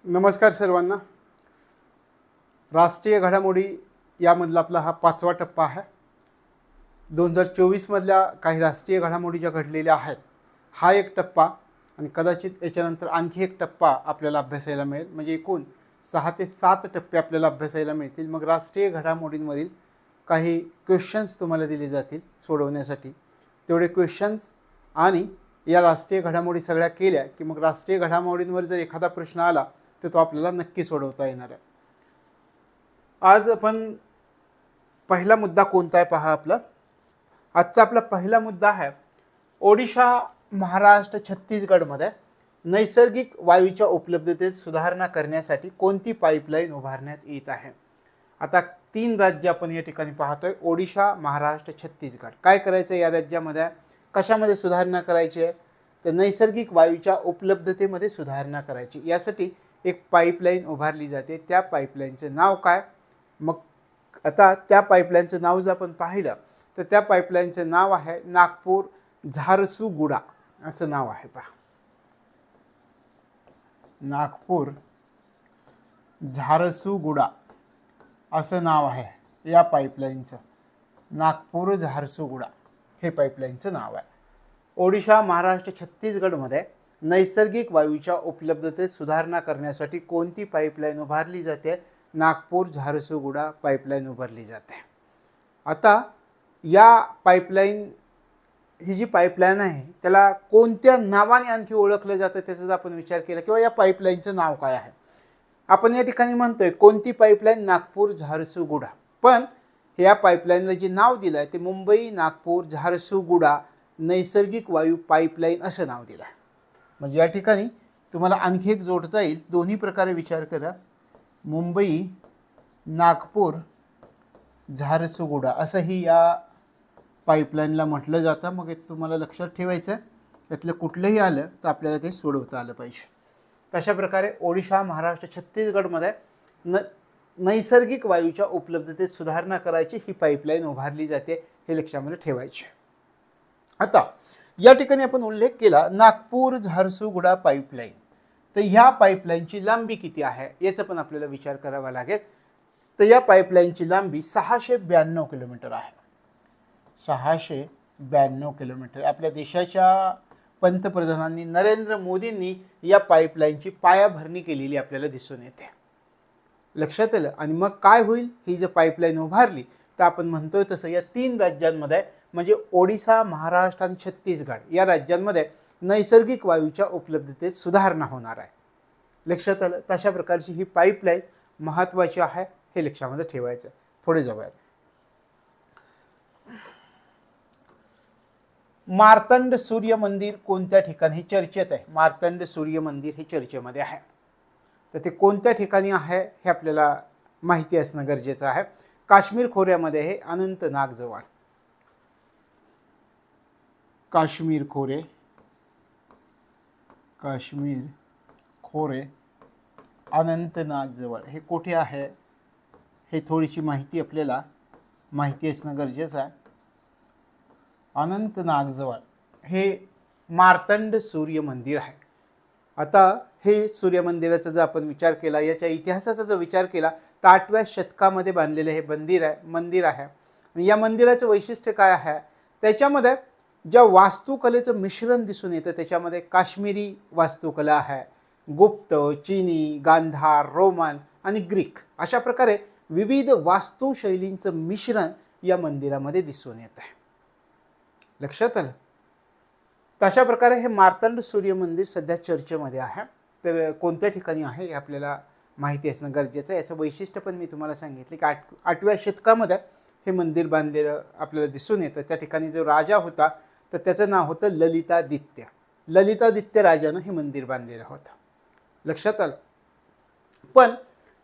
नमस्कार सर्वांना. राष्ट्रीय घडामोडी यामधला आपला हा 5वा टप्पा आहे. 2024 मधल्या काही राष्ट्रीय घडामोडी ज्या घडलेल्या आहेत हा एक टप्पा आणि कदाचित याच्यानंतर आणखी एक टप्पा आपल्याला अभ्यासायला मिळेल. म्हणजे एकूण 6 ते 7 टप्पे आपल्याला अभ्यासायला मिळतील. मग राष्ट्रीय घडामोडींवरील काही क्वेश्चन्स तुम्हाला दिले जातील सोडवण्यासाठी. तेवढे क्वेश्चन्स आणि या राष्ट्रीय घडामोडी सगळ्या केल्या की मग राष्ट्रीय घडामोडींवर जर एखादा प्रश्न आला तर तो आपल्याला नक्की सोडवता येणार आहे. आज आपण पहिला मुद्दा कोणता आहे पहा. आजचा आपला पहिला मुद्दा आहे ओडिशा, महाराष्ट्र, छत्तीसगडमध्ये नैसर्गिक वायूच्या उपलब्धतेत सुधारणा करण्यासाठी कोणती पाईपलाईन उभारण्यात येत आहे. आता 3 राज्य आपण या ठिकाणी पाहतोय, ओडिशा, महाराष्ट्र, छत्तीसगड. काय करायचं या राज्यामध्ये, कशामध्ये सुधारणा करायची आहे तर नैसर्गिक वायूच्या उपलब्धतेमध्ये सुधारणा करायची. यासाठी एक पाईपलाईन उभारली जाते. त्या पाईपलाईनचं नाव काय. मग आता त्या पाईपलाईनचं नाव जर आपण पाहिलं तर त्या पाईपलाईनचं नाव आहे नागपूर झारसुगुडा असं नाव आहे. पहा, नागपूर झारसुगुडा असं नाव आहे या पाईपलाईनचं. नागपूर झारसुगुडा हे पाईपलाईनचं नाव आहे. ओडिशा, महाराष्ट्र, छत्तीसगडमध्ये नैसर्गिक वायूच्या उपलब्धतेत सुधारणा करण्यासाठी कोणती पाईपलाईन उभारली जाते. नागपूर झारसुगुडा पाईपलाईन उभारली जाते. आता या पाईपलाईन ही जी पाईपलाईन आहे त्याला कोणत्या नावाने आणखी ओळखलं जातं त्याचा जर आपण विचार केला किंवा या पाईपलाईनचं नाव काय आहे. आपण या ठिकाणी म्हणतोय कोणती पाईपलाईन, नागपूर झारसुगुडा. पण या पाईपलाईनला जे नाव दिलं आहे ते मुंबई नागपूर झारसुगुडा नैसर्गिक वायू पाईपलाईन असं नाव दिलं आहे. म्हणजे या ठिकाणी तुम्हाला आणखी एक जोडता येईल. दोन्ही प्रकारे विचार करा. मुंबई नागपूर झारसुगुडा असंही या पाईपलाईनला म्हटलं जातं. मग तुम्हाला लक्षात ठेवायचं आहे त्यातलं कुठलंही आलं तर आपल्याला ते सोडवता आलं पाहिजे. तशा प्रकारे ओडिशा, महाराष्ट्र, छत्तीसगडमध्ये नैसर्गिक वायूच्या उपलब्धतेत सुधारणा करायची ही पाईपलाईन उभारली जाते, हे लक्षामध्ये ठेवायचे. आता या ठिकाणी आपण उल्लेख केला नागपूर झारसुगुडा पाईपलाईन. तर ह्या पाईपलाईनची लांबी किती आहे याचा पण आपल्याला विचार करावा लागेल. तर या पाईपलाईनची लांबी 692 किलोमीटर आहे. 692 किलोमीटर. आपल्या देशाच्या पंतप्रधानांनी नरेंद्र मोदींनी या पाईपलाईनची पायाभरणी केलेली आपल्याला दिसून येते. लक्षात आलं. आणि मग काय होईल, ही जर पाईपलाईन उभारली तर आपण म्हणतोय तसं या 3 राज्यांमध्ये म्हणजे ओडिशा, महाराष्ट्र आणि छत्तीसगड या राज्यांमध्ये नैसर्गिक वायूच्या उपलब्धतेत सुधारणा होणार आहे. लक्षात आलं. तशा प्रकारची ही पाईपलाईन महत्त्वाची आहे, हे लक्षामध्ये ठेवायचं. पुढे जाऊयात. मार्तंड सूर्य मंदिर कोणत्या ठिकाणी चर्चेत आहे. मार्तंड सूर्य मंदिर हे चर्चेमध्ये आहे. तर ते कोणत्या ठिकाणी आहे हे आपल्याला माहिती असणं गरजेचं आहे. काश्मीर खोऱ्यामध्ये हे अनंतनाग जवळ. काश्मीर खोरे अनंतनाग जवळ हे कुठे आहे हे थोडीशी माहिती आपल्याला माहिती असणं गरजेचं आहे. अनंतनाग जवळ हे मार्तंड सूर्य मंदिर आहे. आता हे सूर्य मंदिराचा जर आपण विचार केला, याच्या इतिहासाचा जर विचार केला तर 8व्या शतकामध्ये बांधलेले हे मंदिर आहे. आणि या मंदिराचं वैशिष्ट्य काय आहे, त्याच्यामध्ये ज्या वास्तुकलेचं मिश्रण दिसून येतं त्याच्यामध्ये काश्मीरी वास्तुकला आहे, गुप्त, चीनी, गांधार, रोमन आणि ग्रीक अशा प्रकारे विविध वास्तुशैलींचं मिश्रण या मंदिरामध्ये दिसून येत आहे. लक्षात आलं. तशा प्रकारे हे मार्तंड सूर्य मंदिर सध्या चर्चेमध्ये आहे. तर कोणत्या ठिकाणी आहे हे आपल्याला माहिती असणं गरजेचं आहे. याचं वैशिष्ट्य पण मी तुम्हाला सांगितले की 8व्या शतकामध्ये हे मंदिर बांधलेलं आपल्याला दिसून येतं. त्या ठिकाणी जो राजा होता तर त्याचं नाव होतं ललितादित्य. ललितादित्य राजानं हे मंदिर बांधलेलं होतं. लक्षात आलं. पण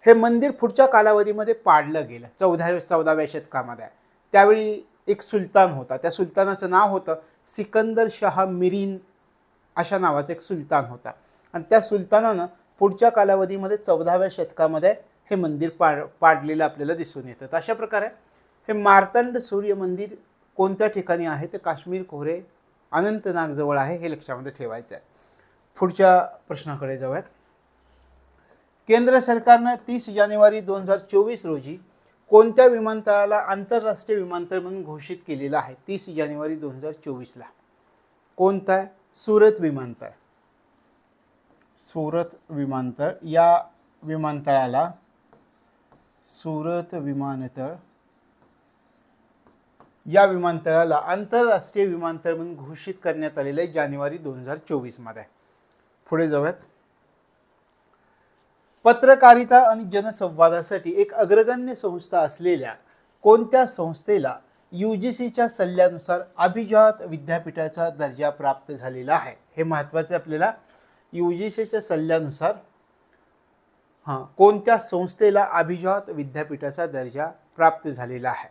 हे मंदिर पुढच्या कालावधीमध्ये पाडलं गेलं 14व्या शतकामध्ये. त्यावेळी एक सुलतान होता. त्या सुलतानाचं नाव होतं सिकंदर शाह मिरीन अशा नावाचा एक सुलतान होता. आणि त्या सुलतानानं पुढच्या कालावधीमध्ये 14व्या शतकामध्ये हे मंदिर पाडलेलं आपल्याला दिसून येतं. तर अशा प्रकारे हे मार्तंड सूर्य मंदिर कोणत्या ठिकाणी आहे ते काश्मीर खोरे अनंतनाग जवळ आहे, हे लक्षामध्ये ठेवायचं आहे. पुढच्या प्रश्नाकडे जाऊयात. केंद्र सरकारनं 30 जानेवारी 2024 रोजी कोणत्या विमानतळाला आंतरराष्ट्रीय विमानतळ म्हणून घोषित केलेलं आहे? 30 जानेवारी 2024ला कोणतं आहे? सुरत विमानतळ. सुरत विमानतळ या विमानतळाला सुरत विमानतळ या विमानतळाला आंतरराष्ट्रीय विमानतळ म्हणून घोषित करण्यात आलेलं आहे जानेवारी 2024 मध्ये. पुढे जाऊयात. पत्रकारिता आणि जनसंवादासाठी एक अग्रगण्य संस्था असलेल्या कोणत्या संस्थेला UGCच्या सल्ल्यानुसार अभिजात विद्यापीठाचा दर्जा प्राप्त झालेला आहे? हे महत्त्वाचे आपल्याला. UGCच्या सल्ल्यानुसार कोणत्या संस्थेला अभिजात विद्यापीठाचा दर्जा प्राप्त झालेला आहे?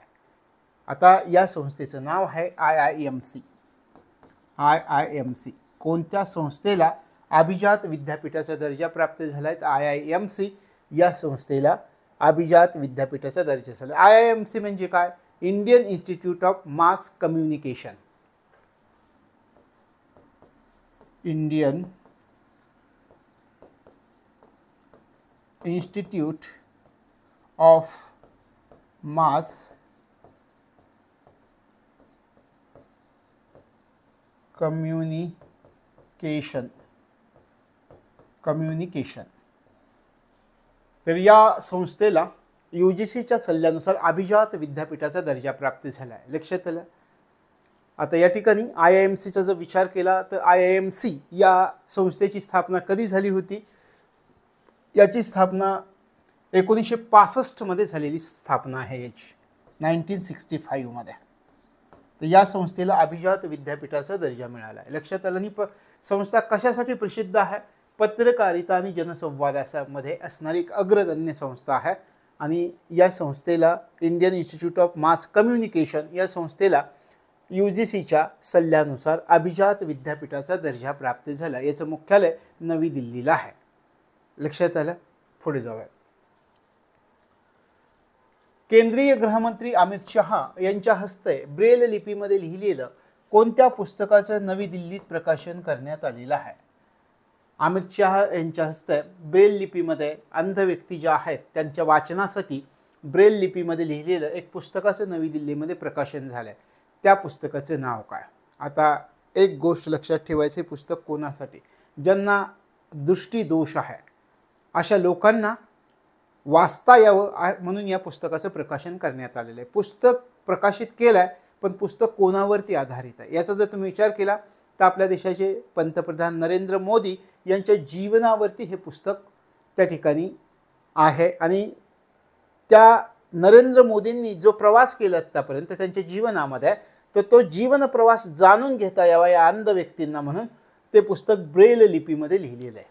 आता या संस्थेचं नाव आहे IIMC. IIMC. कोणत्या संस्थेला अभिजात विद्यापीठाचा दर्जा प्राप्त झाला आहे? IIMC या संस्थेला अभिजात विद्यापीठाचा दर्जा झाला. IIMC म्हणजे काय? Indian institute of mass communication. Indian institute of mass communication. तर या संस्थेला UGCच्या सल्ल्यानुसार अभिजात विद्यापीठाचा दर्जा प्राप्त झाला आहे. लक्षात आलं. आता या ठिकाणी IIMCचा जर विचार केला तर IIMC या संस्थेची स्थापना कधी झाली होती? याची स्थापना 1965 मध्ये झालेली स्थापना आहे याची, 1965 मध्ये. तर या संस्थेला अभिजात विद्यापीठाचा दर्जा मिळाला आहे. लक्षात आलं. आणि संस्था कशासाठी प्रसिद्ध आहे? पत्रकारिता आणि जनसंवादामध्ये असणारी एक अग्रगण्य संस्था आहे. आणि या संस्थेला Indian institute of mass communication या संस्थेला UGCच्या सल्ल्यानुसार अभिजात विद्यापीठाचा दर्जा प्राप्त झाला. याचं मुख्यालय नवी दिल्लीला आहे. लक्षात आलं. पुढे जाऊया. केंद्रीय गृहमंत्री अमित शहा यांच्या हस्ते ब्रेल लिपीमध्ये लिहिलेलं कोणत्या पुस्तकाचं नवी दिल्लीत प्रकाशन करण्यात आलेलं आहे? अमित शहा यांच्या हस्ते ब्रेल लिपीमध्ये अंध व्यक्ती ज्या आहेत त्यांच्या वाचनासाठी ब्रेल लिपीमध्ये लिहिलेलं एक पुस्तकाचं नवी दिल्लीमध्ये प्रकाशन झालं आहे. त्या पुस्तकाचं नाव काय? आता एक गोष्ट लक्षात ठेवायचे, पुस्तक कोणासाठी? ज्यांना दृष्टीदोष आहे अशा लोकांना वाचता यावं म्हणून या पुस्तकाचं प्रकाशन करण्यात आलेलं आहे. पुस्तक प्रकाशित केलं आहे, पण पुस्तक कोणावरती आधारित आहे याचा जर तुम्ही विचार केला तर आपल्या देशाचे पंतप्रधान नरेंद्र मोदी यांच्या जीवनावरती हे पुस्तक त्या ठिकाणी आहे. आणि त्या नरेंद्र मोदींनी जो प्रवास केला आतापर्यंत त्यांच्या जीवनामध्ये, तर तो जीवन प्रवास जाणून घेता यावा या अंध व्यक्तींना म्हणून ते पुस्तक ब्रेल लिपीमध्ये लिहिलेलं आहे.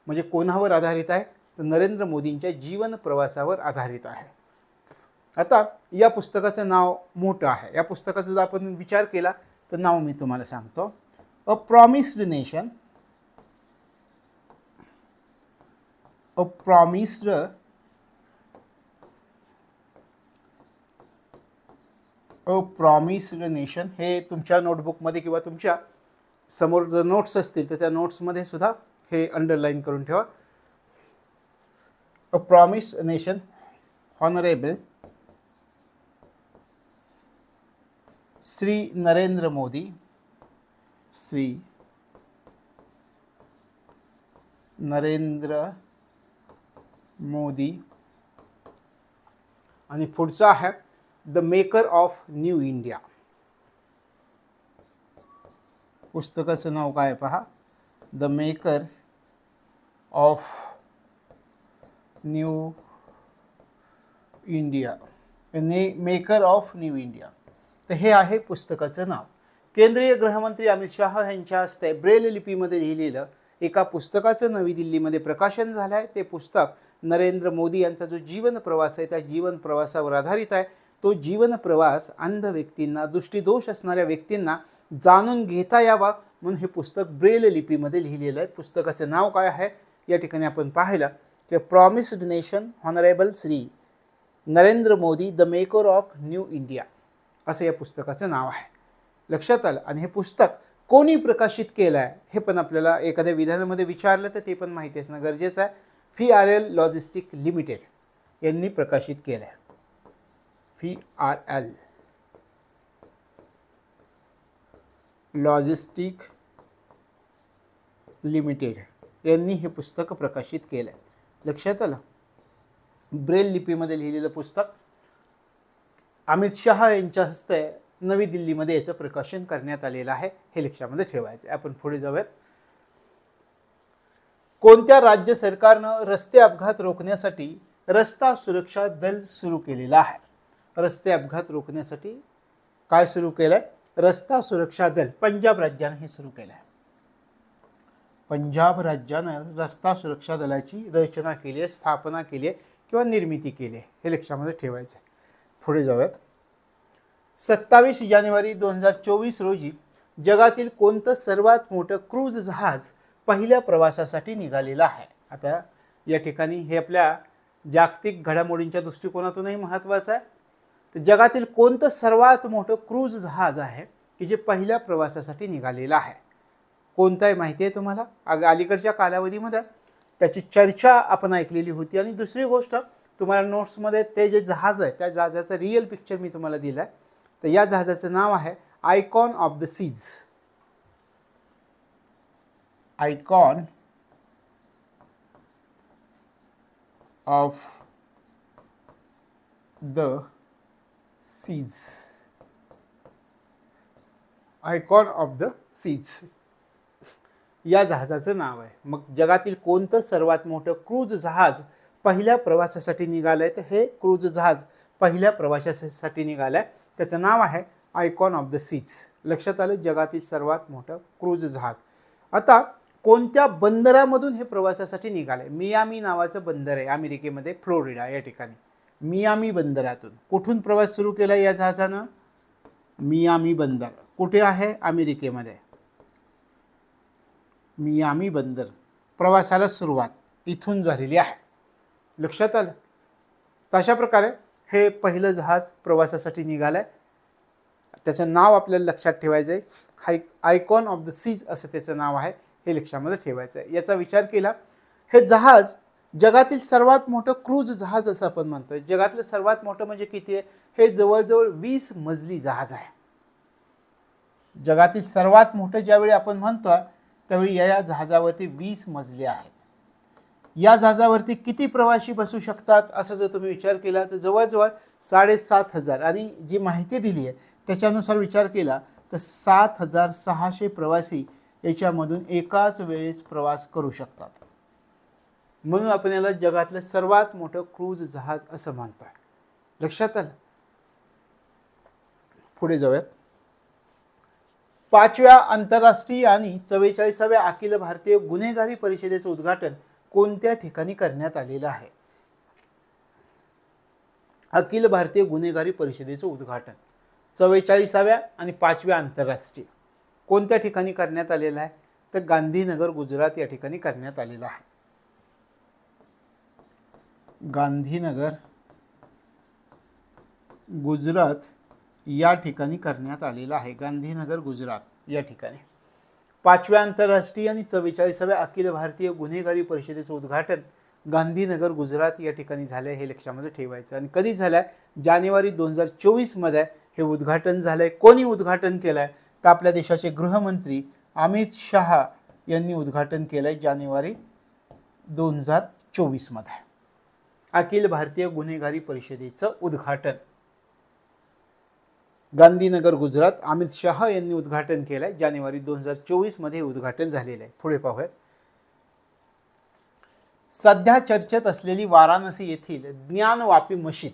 म्हणजे कोणावर आधारित आहे? तर नरेंद्र मोदींच्या जीवन प्रवासावर आधारित आहे. आता या पुस्तकाचं नाव मोठं आहे. या पुस्तकाचा जर आपण विचार केला तर नाव मी तुम्हाला सांगतो. अ प्रॉमिस्ड नेशन. अ प्रॉमिस्ड नेशन हे तुमच्या नोटबुकमध्ये किंवा तुमच्या समोर जर नोट्स असतील तर त्या नोट्समध्ये सुद्धा हे अंडरलाईन करून ठेवा. A promised nation. Honourable Shri Narendra Modi. Shri Narendra Modi. आणि पुढचा आहे the maker of new India. पुस्तकाचं नाव काय पहा? The maker of new India. Maker of new India. तर हे आहे पुस्तकाचं नाव. केंद्रीय गृहमंत्री अमित शहा यांच्या हस्ते ब्रेल लिपीमध्ये लिहिलेलं एका पुस्तकाचं नवी दिल्लीमध्ये प्रकाशन झालं आहे. ते पुस्तक नरेंद्र मोदी यांचा जो जीवन प्रवास आहे त्या जीवन प्रवासावर आधारित आहे. तो जीवन प्रवास अंध व्यक्तींना, दृष्टीदोष असणाऱ्या व्यक्तींना जाणून घेता यावा म्हणून हे पुस्तक ब्रेल लिपीमध्ये लिहिलेलं आहे. पुस्तकाचं नाव काय आहे? या ठिकाणी आपण पाहिलं की promised nation, honourable Shri Narendra Modi, the maker of new India असं या पुस्तकाचं नाव आहे. लक्षात आलं. आणि हे पुस्तक कोणी प्रकाशित केलं आहे हे पण आपल्याला एखाद्या विधानामध्ये विचारलं तर ते पण माहिती असणं गरजेचं आहे. VRL लॉजिस्टिक लिमिटेड यांनी प्रकाशित केलं आहे. VRL लॉजिस्टिक लिमिटेड यांनी हे पुस्तक प्रकाशित केलं आहे. लक्षात आलं. ब्रेल लिपीमध्ये लिहिलेलं पुस्तक अमित शहा यांच्या हस्ते नवी दिल्लीमध्ये याचं प्रकाशन करण्यात आलेलं आहे. हे लक्षामध्ये ठेवायचं. आपण पुढे जाऊयात. कोणत्या राज्य सरकारनं रस्ते अपघात रोखण्यासाठी रस्ता सुरक्षा दल सुरू केलेला आहे? रस्ते अपघात रोखण्यासाठी काय सुरू केलंय? रस्ता सुरक्षा दल. पंजाब राज्यानं हे सुरू केलं आहे. पंजाब राज्यानं रस्ता सुरक्षा दलाची रचना केली आहे, स्थापना केली आहे किंवा निर्मिती केली आहे. हे लक्षामध्ये ठेवायचं आहे. पुढे जाऊयात. 27 जानेवारी 2024 रोजी जगातील कोणतं सर्वात मोठं क्रूज जहाज पहिल्या प्रवासासाठी निघालेलं आहे? आता या ठिकाणी हे आपल्या जागतिक घडामोडींच्या दृष्टिकोनातूनही महत्त्वाचं आहे. तर जगातील कोणतं सर्वात मोठं क्रूज जहाज आहे की जे पहिल्या प्रवासासाठी निघालेलं आहे? कोणतं आहे माहिती आहे तुम्हाला? अलीकडच्या कालावधीमध्ये त्याची चर्चा आपण ऐकलेली होती. आणि दुसरी गोष्ट, तुम्हाला नोट्समध्ये ते जे जहाज आहे त्या जहाजाचं रिअल पिक्चर मी तुम्हाला दिलं आहे. तर या जहाजाचं नाव आहे Icon of the Seas. Icon of the Seas. Icon of the Seas या जहाजाचं नाव आहे. मग जगातील कोणतं सर्वात मोठं क्रूज जहाज पहिल्या प्रवासासाठी निघालंय? तर हे क्रूज जहाज पहिल्या प्रवासासाठी निघालंय. त्याचं नाव आहे आयकॉन ऑफ द सीज. लक्षात आलं. जगातील सर्वात मोठं क्रूज जहाज. आता कोणत्या बंदरामधून हे प्रवासासाठी निघाले? मियामी नावाचं बंदर आहे अमेरिकेमध्ये, फ्लोरिडा या ठिकाणी. मियामी बंदरातून कुठून प्रवास सुरू केला या जहाजानं? मियामी बंदर कुठे आहे? अमेरिकेमध्ये. मियामी बंदर प्रवासाला सुरुवात इथून झालेली आहे. लक्षात आलं. तशा प्रकारे हे पहिलं जहाज प्रवासासाठी निघालंय. त्याचं नाव आपल्याला लक्षात ठेवायचं आहे. आयकॉन ऑफ द सीज असं त्याचं नाव आहे. हे लक्षामध्ये ठेवायचं आहे. याचा विचार केला. हे जहाज जगातील सर्वात मोठं क्रूज जहाज असं आपण म्हणतोय. जगातलं सर्वात मोठं म्हणजे किती आहे? हे जवळजवळ 20 मजली जहाज आहे. जगातील सर्वात मोठं ज्यावेळी आपण म्हणतो त्यावेळी या जहाजावरती 20 मजले आहेत. या जहाजावरती किती प्रवासी बसू शकतात असं जर तुम्ही विचार केला तर जवळजवळ 7,500. आणि जी माहिती दिली आहे त्याच्यानुसार विचार केला तर 7,600 प्रवासी याच्यामधून एकाच वेळेस प्रवास करू शकतात. म्हणून आपण याला जगातलं सर्वात मोठं क्रूज जहाज असं म्हणतोय. लक्षात आलं. पुढे जाऊयात. 5व्या आंतरराष्ट्रीय आणि 44व्या अखिल भारतीय गुन्हेगारी परिषदेचं उद्घाटन कोणत्या ठिकाणी करण्यात आलेलं आहे? अखिल भारतीय गुन्हेगारी परिषदेचं उद्घाटन 44व्या आणि 5व्या आंतरराष्ट्रीय कोणत्या ठिकाणी करण्यात आलेलं आहे? तर गांधीनगर गुजरात या ठिकाणी करण्यात आलेलं आहे. गांधीनगर गुजरात या ठिकाणी करण्यात आलेलं आहे. गांधीनगर गुजरात या ठिकाणी 5व्या आंतरराष्ट्रीय आणि 44व्या अखिल भारतीय गुन्हेगारी परिषदेचं उद्घाटन गांधीनगर गुजरात या ठिकाणी झालंय. हे लक्षामध्ये ठेवायचं. आणि कधी झालंय? जानेवारी 2024 मध्ये हे उद्घाटन झालंय. कोणी उद्घाटन केलंय? तर आपल्या देशाचे गृहमंत्री अमित शहा यांनी उद्घाटन केलंय जानेवारी 2024 मध्ये. अखिल भारतीय गुन्हेगारी परिषदेचं उद्घाटन गांधीनगर गुजरात अमित शहा यांनी उद्घाटन केलंय. जानेवारी 2024 मध्ये उद्घाटन झालेलं आहे. पुढे पाहूयात. सध्या चर्चेत असलेली वाराणसी येथील ज्ञानवापी मशीद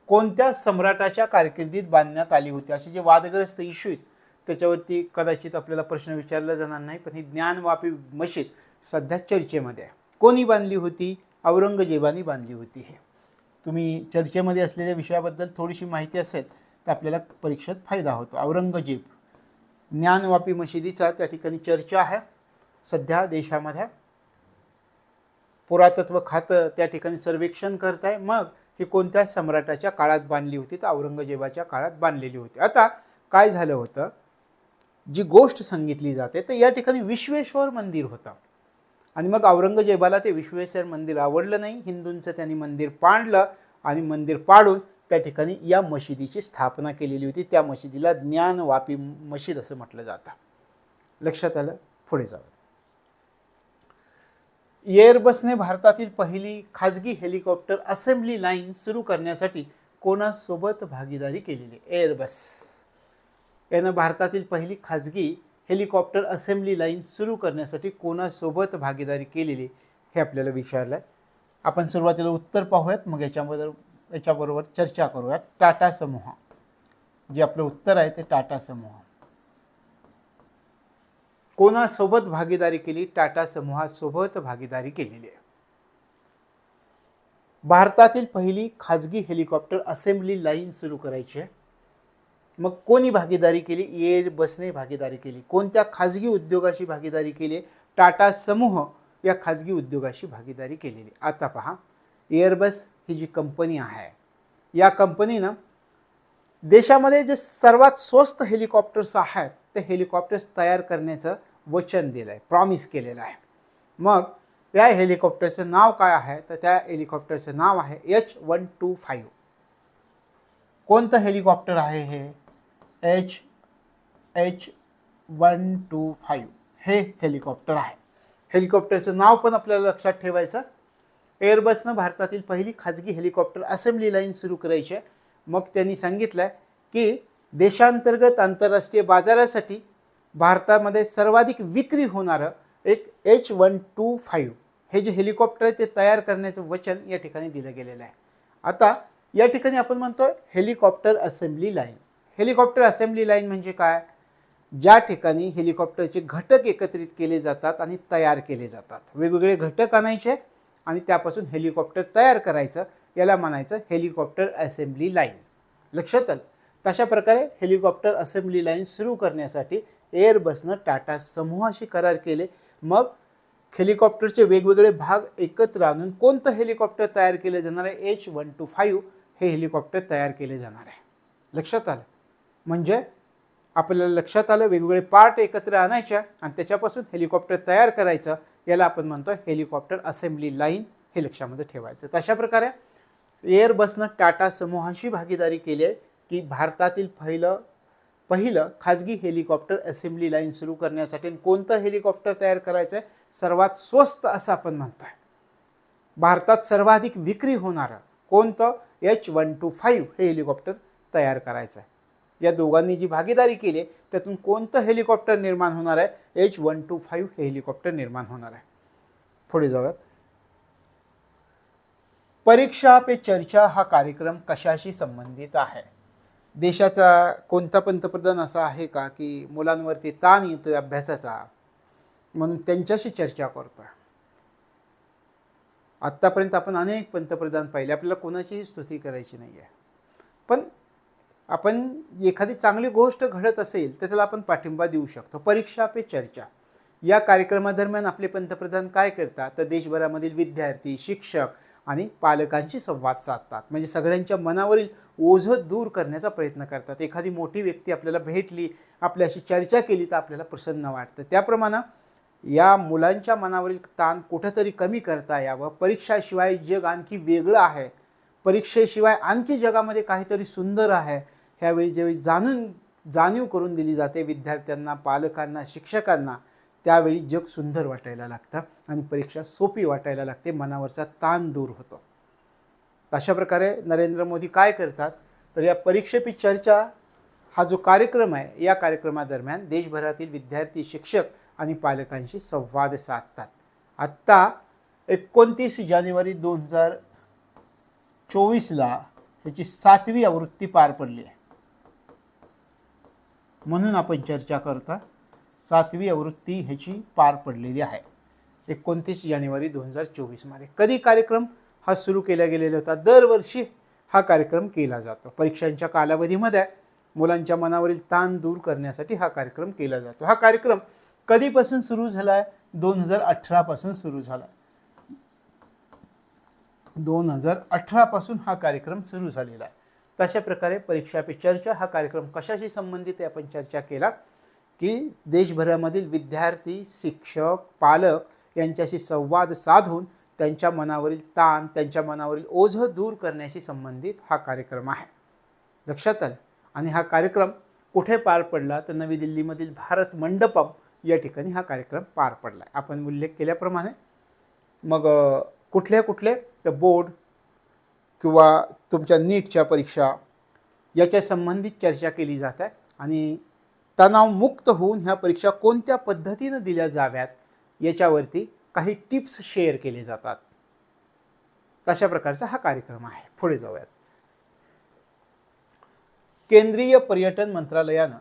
कोणत्या सम्राटाच्या कारकिर्दीत बांधण्यात आली होती? असे जे वादग्रस्त इश्यू आहेत त्याच्यावरती कदाचित आपल्याला प्रश्न विचारला जाणार नाही. पण ही ज्ञानवापी मशीद सध्या चर्चेमध्ये आहे. कोणी बांधली होती? औरंगजेबाने बांधली होती. हे तुम्ही चर्चेमध्ये असलेल्या विषयाबद्दल थोडीशी माहिती असेल तर आपल्याला परीक्षेत फायदा होतो. औरंगजेब. ज्ञानवापी मशिदीचा त्या ठिकाणी चर्चा आहे सध्या देशामध्ये. पुरातत्व खातं त्या ठिकाणी सर्वेक्षण करत आहे. मग ही कोणत्या सम्राटाच्या काळात बांधली होती? तर औरंगजेबाच्या काळात बांधलेली होती. आता काय झालं होतं, जी गोष्ट सांगितली जाते तर या ठिकाणी विश्वेश्वर मंदिर होतं. आणि मग औरंगजेबाला ते विश्वेश्वर मंदिर आवडलं नाही, हिंदूंचं त्यांनी मंदिर पाडलं आणि मंदिर पाडून त्या ठिकाणी या मशिदीची स्थापना केलेली होती. त्या मशिदीला ज्ञानवापी मशीद असं म्हटलं जातं. लक्षात आलं? पुढे जाऊ. एअरबसने भारतातील पहिली खाजगी हेलिकॉप्टर असेंब्ली लाईन सुरू करण्यासाठी कोणासोबत भागीदारी केलेली? एअरबस यानं भारतातील पहिली खाजगी हेलिकॉप्टर असेंब्ली लाईन सुरू करण्यासाठी कोणासोबत भागीदारी केलेली हे आपल्याला विचारलं आहे. आपण सुरुवातीला उत्तर पाहूयात, मग याच्याबरोबर चर्चा करूयात. टाटा समूह, जे आपलं उत्तर आहे ते टाटा समूह. कोणासोबत भागीदारी केली? टाटा समूहासोबत भागीदारी केलेली आहे. भारतातील पहिली खाजगी हेलिकॉप्टर असेंब्ली लाईन सुरू करायची आहे. मग कोणी भागीदारी केली? एअरबसने भागीदारी केली. कोणत्या खाजगी उद्योगाशी भागीदारी केली? टाटा समूह या खाजगी उद्योगाशी भागीदारी केलेली. आता पहा, एअरबस ही जी कंपनी आहे, या कंपनीनं देशामध्ये जे सर्वात स्वस्त हेलिकॉप्टर्स आहेत ते हेलिकॉप्टर्स तयार करण्याचं वचन दिलं आहे, प्रॉमिस केलेलं आहे. मग या हेलिकॉप्टरचं नाव काय आहे? तर त्या हेलिकॉप्टरचं नाव आहे H-125. कोणतं हेलिकॉप्टर आहे हे? H-125 हे हेलिकॉप्टर आहे. हेलिकॉप्टरचं नाव पण आपल्याला लक्षात ठेवायचं. एअरबसनं भारतातील पहिली खाजगी हेलिकॉप्टर असेंब्ली लाईन सुरू करायची आहे. मग त्यांनी सांगितलं की देशांतर्गत आंतरराष्ट्रीय बाजारासाठी भारतामध्ये सर्वाधिक विक्री होणारं एक H-125 हे जे हेलिकॉप्टर आहे ते तयार करण्याचं वचन या ठिकाणी दिलं गेलेलं आहे. आता या ठिकाणी आपण म्हणतोय helicopter assembly line. Helicopter assembly line म्हणजे काय? ज्या ठिकाणी हेलिकॉप्टरचे घटक एकत्रित केले जातात आणि तयार केले जातात. वेगवेगळे घटक आणायचे आणि त्यापासून हेलिकॉप्टर तयार करायचं, याला म्हणायचं हेलिकॉप्टर असेंब्ली लाईन. लक्षात आलं? तशा प्रकारे हेलिकॉप्टर असेंब्ली लाईन सुरू करण्यासाठी एअरबसनं टाटा समूहाशी करार केले. मग हेलिकॉप्टरचे वेगवेगळे भाग एकत्र आणून कोणतं हेलिकॉप्टर तयार केले जाणार आहे? H-125 हे हेलिकॉप्टर तयार केले जाणार आहे. लक्षात आलं? म्हणजे आपल्याला लक्षात आलं, वेगवेगळे पार्ट एकत्र आणायच्या आणि त्याच्यापासून हेलिकॉप्टर तयार करायचं, याला आपण म्हणतो हेलिकॉप्टर असेंब्ली लाईन. हे लक्षामध्ये ठेवायचं. तशा प्रकारे एअरबसनं टाटा समूहाशी भागीदारी केली आहे की भारतातील पहिलं खाजगी हेलिकॉप्टर असेंब्ली लाईन सुरू करण्यासाठी. कोणतं हेलिकॉप्टर तयार करायचं आहे? सर्वात स्वस्त असं आपण म्हणतोय. भारतात सर्वाधिक विक्री होणारं कोणतं? H-125 हे हेलिकॉप्टर तयार करायचं आहे. या दोघांनी जी भागीदारी केली आहे त्यातून कोणतं हेलिकॉप्टर निर्माण होणार आहे? H-125 हे हेलिकॉप्टर निर्माण होणार आहे. पुढे जाऊयात. परीक्षा पे चर्चा हा कार्यक्रम कशाशी संबंधित आहे? देशाचा कोणता पंतप्रधान असा आहे का की मुलांवरती ताण येतोय अभ्यासाचा, म्हणून त्यांच्याशी चर्चा करतोय? आत्तापर्यंत आपण अनेक पंतप्रधान पाहिले, आपल्याला कोणाचीही स्तुती करायची नाही आहे. पण आपण एखादी चांगली गोष्ट घडत असेल तर त्याला आपण पाठिंबा देऊ शकतो. परीक्षा पे चर्चा या कार्यक्रमादरम्यान आपले पंतप्रधान काय करतात? तर देशभरामधील विद्यार्थी, शिक्षक आणि पालकांशी संवाद साधतात. म्हणजे सगळ्यांच्या मनावरील ओझं दूर करण्याचा प्रयत्न करतात. एखादी मोठी व्यक्ती आपल्याला भेटली, आपल्याशी चर्चा केली तर आपल्याला प्रसन्न वाटतं. त्याप्रमाणे या मुलांच्या मनावरील ताण कुठंतरी कमी करता यावं. परीक्षाशिवाय जग आणखी वेगळं आहे, परीक्षेशिवाय आणखी जगामध्ये काहीतरी सुंदर आहे, ह्यावेळी ज्यावेळी जाणीव करून दिली जाते विद्यार्थ्यांना, पालकांना, शिक्षकांना, त्यावेळी जग सुंदर वाटायला लागतं आणि परीक्षा सोपी वाटायला लागते, मनावरचा ताण दूर होतो. अशा प्रकारे नरेंद्र मोदी काय करतात? तर या परीक्षा पे चर्चा हा जो कार्यक्रम आहे, या कार्यक्रमादरम्यान देशभरातील विद्यार्थी, शिक्षक आणि पालकांशी संवाद साधतात. आत्ता 29 जानेवारी 2024ला ह्याची 7वी आवृत्ती पार पडली आहे, म्हणून आपण चर्चा करता. 7वी आवृत्ती ह्याची पार पडलेली आहे 29 जानेवारी 2024 मध्ये. कधी कार्यक्रम हा सुरू केला गेलेला होता? दरवर्षी हा कार्यक्रम केला जातो. परीक्षांच्या कालावधीमध्ये मुलांच्या मनावरील ताण दूर करण्यासाठी हा कार्यक्रम केला जातो. हा कार्यक्रम कधीपासून सुरू झाला आहे? 2018 पासून सुरू झाला. 2018 पासून हा कार्यक्रम सुरू झालेला आहे. तशा प्रकारे परीक्षा पे चर्चा हा कार्यक्रम कशाशी संबंधित आहे? आपण चर्चा केला की देशभरामधील विद्यार्थी, शिक्षक, पालक यांच्याशी संवाद साधून त्यांच्या मनावरील ताण, त्यांच्या मनावरील ओझं दूर करण्याशी संबंधित हा कार्यक्रम आहे. लक्षात आलं. आणि हा कार्यक्रम कुठे पार पडला तर नवी दिल्लीमधील भारत मंडपम या ठिकाणी हा कार्यक्रम पार पडला. आपण उल्लेख केल्याप्रमाणे मग कुठले तर बोर्ड किंवा तुमच्या नीटच्या परीक्षा याच्या संबंधित चर्चा केली जात आहे आणि तणावमुक्त होऊन ह्या परीक्षा कोणत्या पद्धतीने दिल्या जाव्यात याच्यावरती काही टिप्स शेअर केले जातात. तशा प्रकारचा हा कार्यक्रम आहे. पुढे जाऊयात. केंद्रीय पर्यटन मंत्रालयानं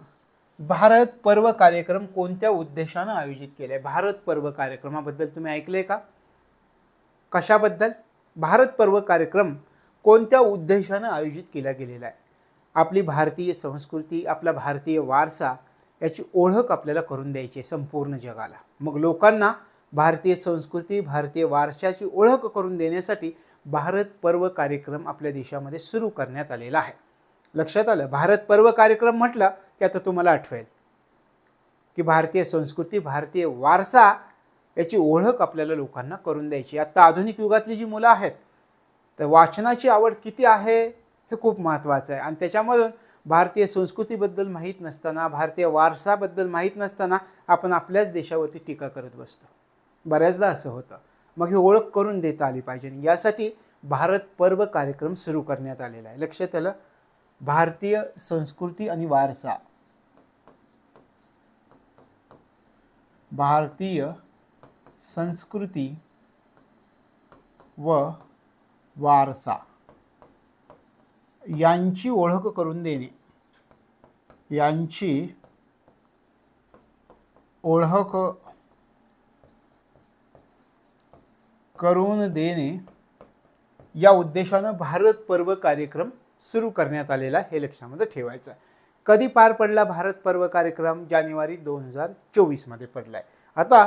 भारत पर्व कार्यक्रम कोणत्या उद्देशानं आयोजित केले? भारत पर्व कार्यक्रमाबद्दल तुम्ही ऐकले का? कशाबद्दल? भारत पर्व कार्यक्रम कोणत्या उद्देशानं आयोजित केला गेलेला आहे? आपली भारतीय संस्कृती, आपला भारतीय वारसा याची ओळख आपल्याला करून द्यायची आहे संपूर्ण जगाला. मग लोकांना भारतीय संस्कृती, भारतीय वारशाची ओळख करून देण्यासाठी भारत पर्व कार्यक्रम आपल्या देशामध्ये सुरू करण्यात आलेला आहे. लक्षात आलं. भारत पर्व कार्यक्रम म्हटलं की आता तुम्हाला आठवेल की भारतीय संस्कृती, भारतीय वारसा याची ओळख आपल्याला लोकांना करून द्यायची. आता आधुनिक युगातली जी मुलं आहेत तर वाचनाची आवड किती आहे हे खूप महत्त्वाचं आहे. आणि त्याच्यामधून भारतीय संस्कृतीबद्दल माहीत नसताना, भारतीय वारसाबद्दल माहीत नसताना आपण आपल्याच देशावरती टीका करत बसतो. बऱ्याचदा असं होतं. मग ही ओळख करून देता आली पाहिजे. यासाठी भारत पर्व कार्यक्रम सुरू करण्यात आलेला आहे. लक्षात आलं. भारतीय संस्कृती आणि वारसा, भारतीय संस्कृती व वारसा यांची ओळख करून देणे, यांची ओळख करून देणे या उद्देशानं भारत पर्व कार्यक्रम सुरू करण्यात आलेला हे लक्षामध्ये ठेवायचं आहे. कधी पार पडला भारत पर्व कार्यक्रम? जानेवारी 2024 मध्ये पडला आहे. आता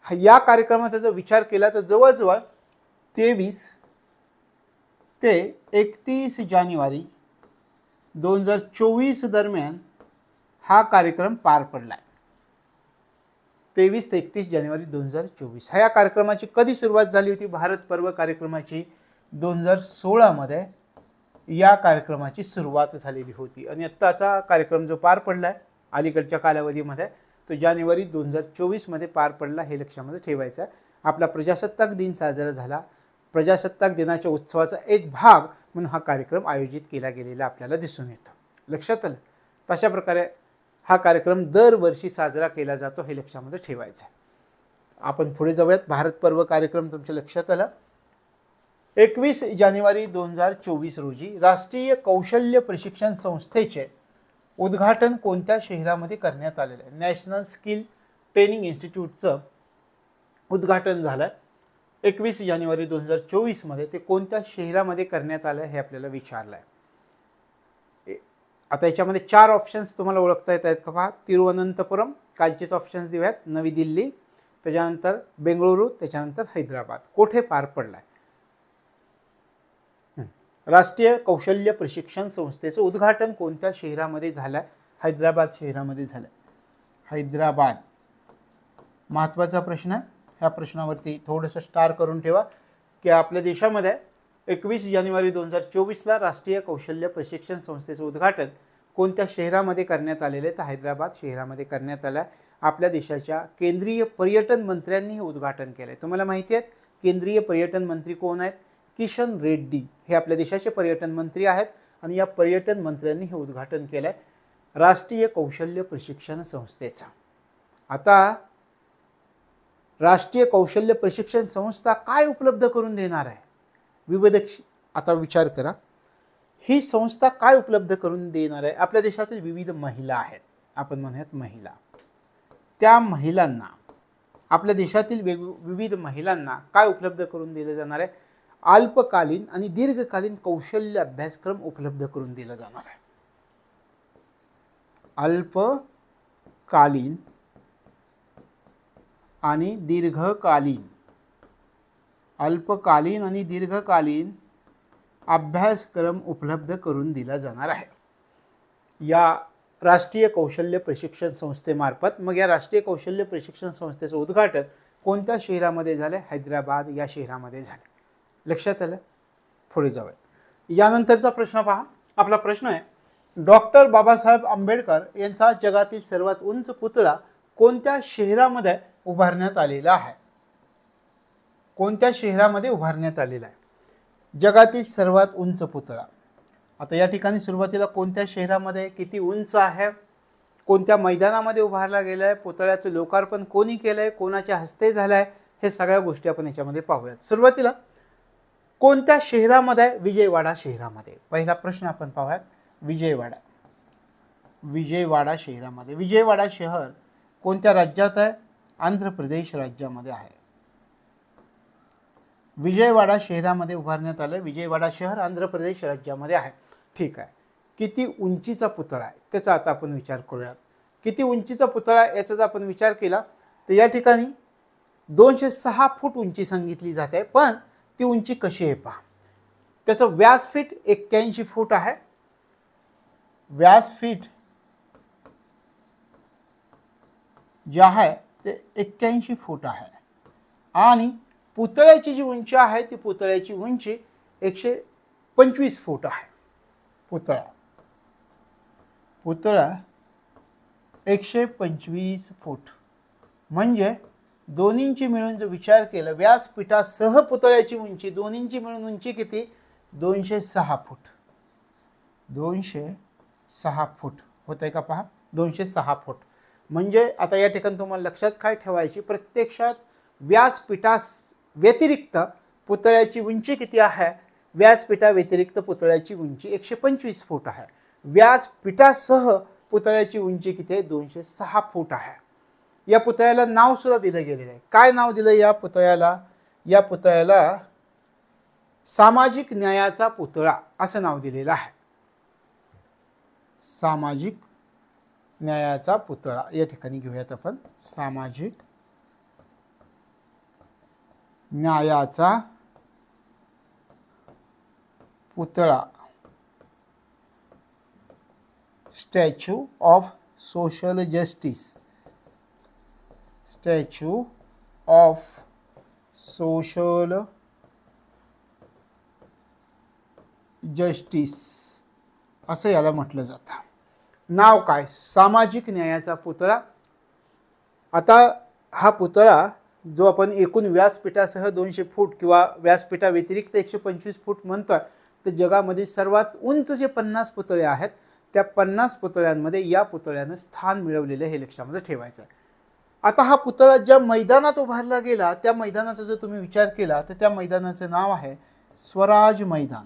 या कार्यक्रमाचा जर विचार केला तर जवळजवळ 23 ते 31 जानेवारी 2024 दरम्यान हा कार्यक्रम पार पडला आहे. 23 ते 31 जानेवारी 2024 ह्या कार्यक्रमाची कधी सुरुवात झाली होती? भारत पर्व कार्यक्रमाची 2016 मध्ये या कार्यक्रमाची सुरुवात झालेली होती. आणि आत्ताचा कार्यक्रम जो पार पडला आहे अलीकडच्या कालावधीमध्ये तो जानेवारी 2024 मध्ये पार पडला हे लक्षामध्ये ठेवायचं आहे. आपला प्रजासत्ताक दिन साजरा झाला. प्रजासत्ताक दिनाच्या उत्सवाचा एक भाग म्हणून हा कार्यक्रम आयोजित केला गेलेला आपल्याला दिसून येतो. लक्षात आलं. तशा प्रकारे हा कार्यक्रम दरवर्षी साजरा केला जातो हे लक्षामध्ये ठेवायचं आहे. आपण पुढे जाऊयात. भारत पर्व कार्यक्रम तुमच्या लक्षात आला. 21 जानेवारी 2024 रोजी राष्ट्रीय कौशल्य प्रशिक्षण संस्थेचे उद्घाटन कोणत्या शहरामध्ये करण्यात आलेलं आहे? नॅशनल स्किल ट्रेनिंग इन्स्टिट्यूटचं उद्घाटन झालं 21 जानेवारी 2024 मध्ये. ते कोणत्या शहरामध्ये करण्यात आलं हे आपल्याला विचारलं आहे. आता याच्यामध्ये 4 ऑप्शन्स तुम्हाला ओळखता येत आहेत का? पहा. तिरुवनंतपुरम, कालचेच ऑप्शन्स देऊयात. नवी दिल्ली, त्याच्यानंतर बेंगळुरू, त्याच्यानंतर हैदराबाद. कोठे पार पडला आहे? राष्ट्रीय कौशल्य प्रशिक्षण संस्थेचं उद्घाटन कोणत्या शहरामध्ये झालं? हैदराबाद शहरामध्ये झालं. हैदराबाद महत्त्वाचा प्रश्न. ह्या प्रश्नावरती थोडंसं स्टार करून ठेवा की आपल्या देशामध्ये 21 जानेवारी 2024ला राष्ट्रीय कौशल्य प्रशिक्षण संस्थेचं उद्घाटन कोणत्या शहरामध्ये करण्यात आलेलं आहे? तर हैदराबाद शहरामध्ये करण्यात आलं आहे. आपल्या देशाच्या केंद्रीय पर्यटन मंत्र्यांनी हे उद्घाटन केलं आहे. तुम्हाला माहिती आहे केंद्रीय पर्यटन मंत्री कोण आहेत? किशन रेड्डी हे आपल्या देशाचे पर्यटन मंत्री आहेत आणि या पर्यटन मंत्र्यांनी हे उद्घाटन केलं आहे राष्ट्रीय कौशल्य प्रशिक्षण संस्थेचं. आता राष्ट्रीय कौशल्य प्रशिक्षण संस्था काय उपलब्ध करून देणार आहे? विविध आता विचार करा. ही संस्था काय उपलब्ध करून देणार आहे? आपल्या देशातील विविध महिला आहेत, आपण म्हणूयात महिला. त्या महिलांना, आपल्या देशातील विविध महिलांना काय उपलब्ध करून दिले जाणार आहे? अल्पकालीन आणि दीर्घकालीन कौशल्य अभ्यासक्रम उपलब्ध करून दिला जाणार आहे. अल्पकालीन आणि दीर्घकालीन, अल्पकालीन आणि दीर्घकालीन अभ्यासक्रम उपलब्ध करून दिला जाणार आहे या राष्ट्रीय कौशल्य प्रशिक्षण संस्थेमार्फत. मग या राष्ट्रीय कौशल्य प्रशिक्षण संस्थेचं उद्घाटन कोणत्या शहरामध्ये झाले? हैदराबाद या शहरामध्ये झाले. लक्षात आलं? पुढे जाऊया. यानंतरचा प्रश्न पहा. आपला प्रश्न आहे, डॉक्टर बाबासाहेब आंबेडकर यांचा जगातील सर्वात उंच पुतळा कोणत्या शहरामध्ये उभारण्यात आलेला आहे? कोणत्या शहरामध्ये उभारण्यात आलेला आहे? जगातील सर्वात उंच पुतळा. आता या ठिकाणी सुरुवातीला कोणत्या शहरामध्ये, किती उंच आहे, कोणत्या मैदानामध्ये उभारला गेला आहे, पुतळ्याचं लोकार्पण कोणी केलं आहे, कोणाच्या हस्ते झालं आहे, हे सगळ्या गोष्टी आपण याच्यामध्ये पाहूयात. सुरुवातीला कोणत्या शहरामध्ये? विजयवाडा शहरामध्ये. पहिला प्रश्न आपण पाहूयात. विजयवाडा. विजयवाडा शहरामध्ये. विजयवाडा शहर कोणत्या राज्यात आहे? आंध्र प्रदेश राज्यामध्ये आहे. विजयवाडा शहरामध्ये उभारण्यात आलं. विजयवाडा शहर आंध्र प्रदेश राज्यामध्ये आहे. ठीक आहे. किती उंचीचा पुतळा आहे त्याचा आता आपण विचार करूयात. किती उंचीचा पुतळा याचा जर आपण विचार केला तर या ठिकाणी 206 फूट उंची सांगितली जाते. पण ती उंची कशी आहे पहा. त्याचं व्यासफीट 81 फूट आहे. व्यासफीट जे आहे ते 81 फूट आहे. आणि पुतळ्याची जी उंची आहे ती पुतळ्याची उंची 125 फूट आहे. पुतळा 125 फूट. म्हणजे दोन्हींची मिळून जर विचार केला, व्यासपीठासह पुतळ्याची उंची, दोन्हींची मिळून उंची किती? 206 फूट. 206 फूट होत आहे का पहा. 206 फूट. म्हणजे आता या ठिकाणी तुम्हाला लक्षात काय ठेवायची, प्रत्यक्षात व्यासपीठास व्यतिरिक्त पुतळ्याची उंची किती आहे? व्यासपीठा व्यतिरिक्त पुतळ्याची उंची 125 फूट आहे. व्यासपीठासह पुतळ्याची उंची किती आहे? 206 फूट आहे. या पुतळ्याला नाव सुद्धा दिलं गेलेलं आहे. काय नाव दिलं या पुतळ्याला? या पुतळ्याला सामाजिक न्यायाचा पुतळा असं नाव दिलेलं आहे. सामाजिक न्यायाचा पुतळा या ठिकाणी घेऊयात आपण. सामाजिक न्यायाचा पुतळा. Statue of social justice. Statue of social justice असं याला म्हटलं जातं. नाव काय? सामाजिक न्यायाचा पुतळा. आता हा पुतळा जो आपण एकूण व्यासपीठासह 200 फूट किंवा व्यासपीठा व्यतिरिक्त 125 फूट म्हणतोय, तर जगामध्ये सर्वात उंच जे 50 पुतळे आहेत त्या 50 पुतळ्यांमध्ये या पुतळ्यानं स्थान मिळवलेलं हे लक्षामध्ये ठेवायचं आहे. आता हा पुतळा ज्या मैदानात उभारला गेला त्या मैदानाचा जर तुम्ही विचार केला तर त्या मैदानाचं नाव आहे स्वराज मैदान.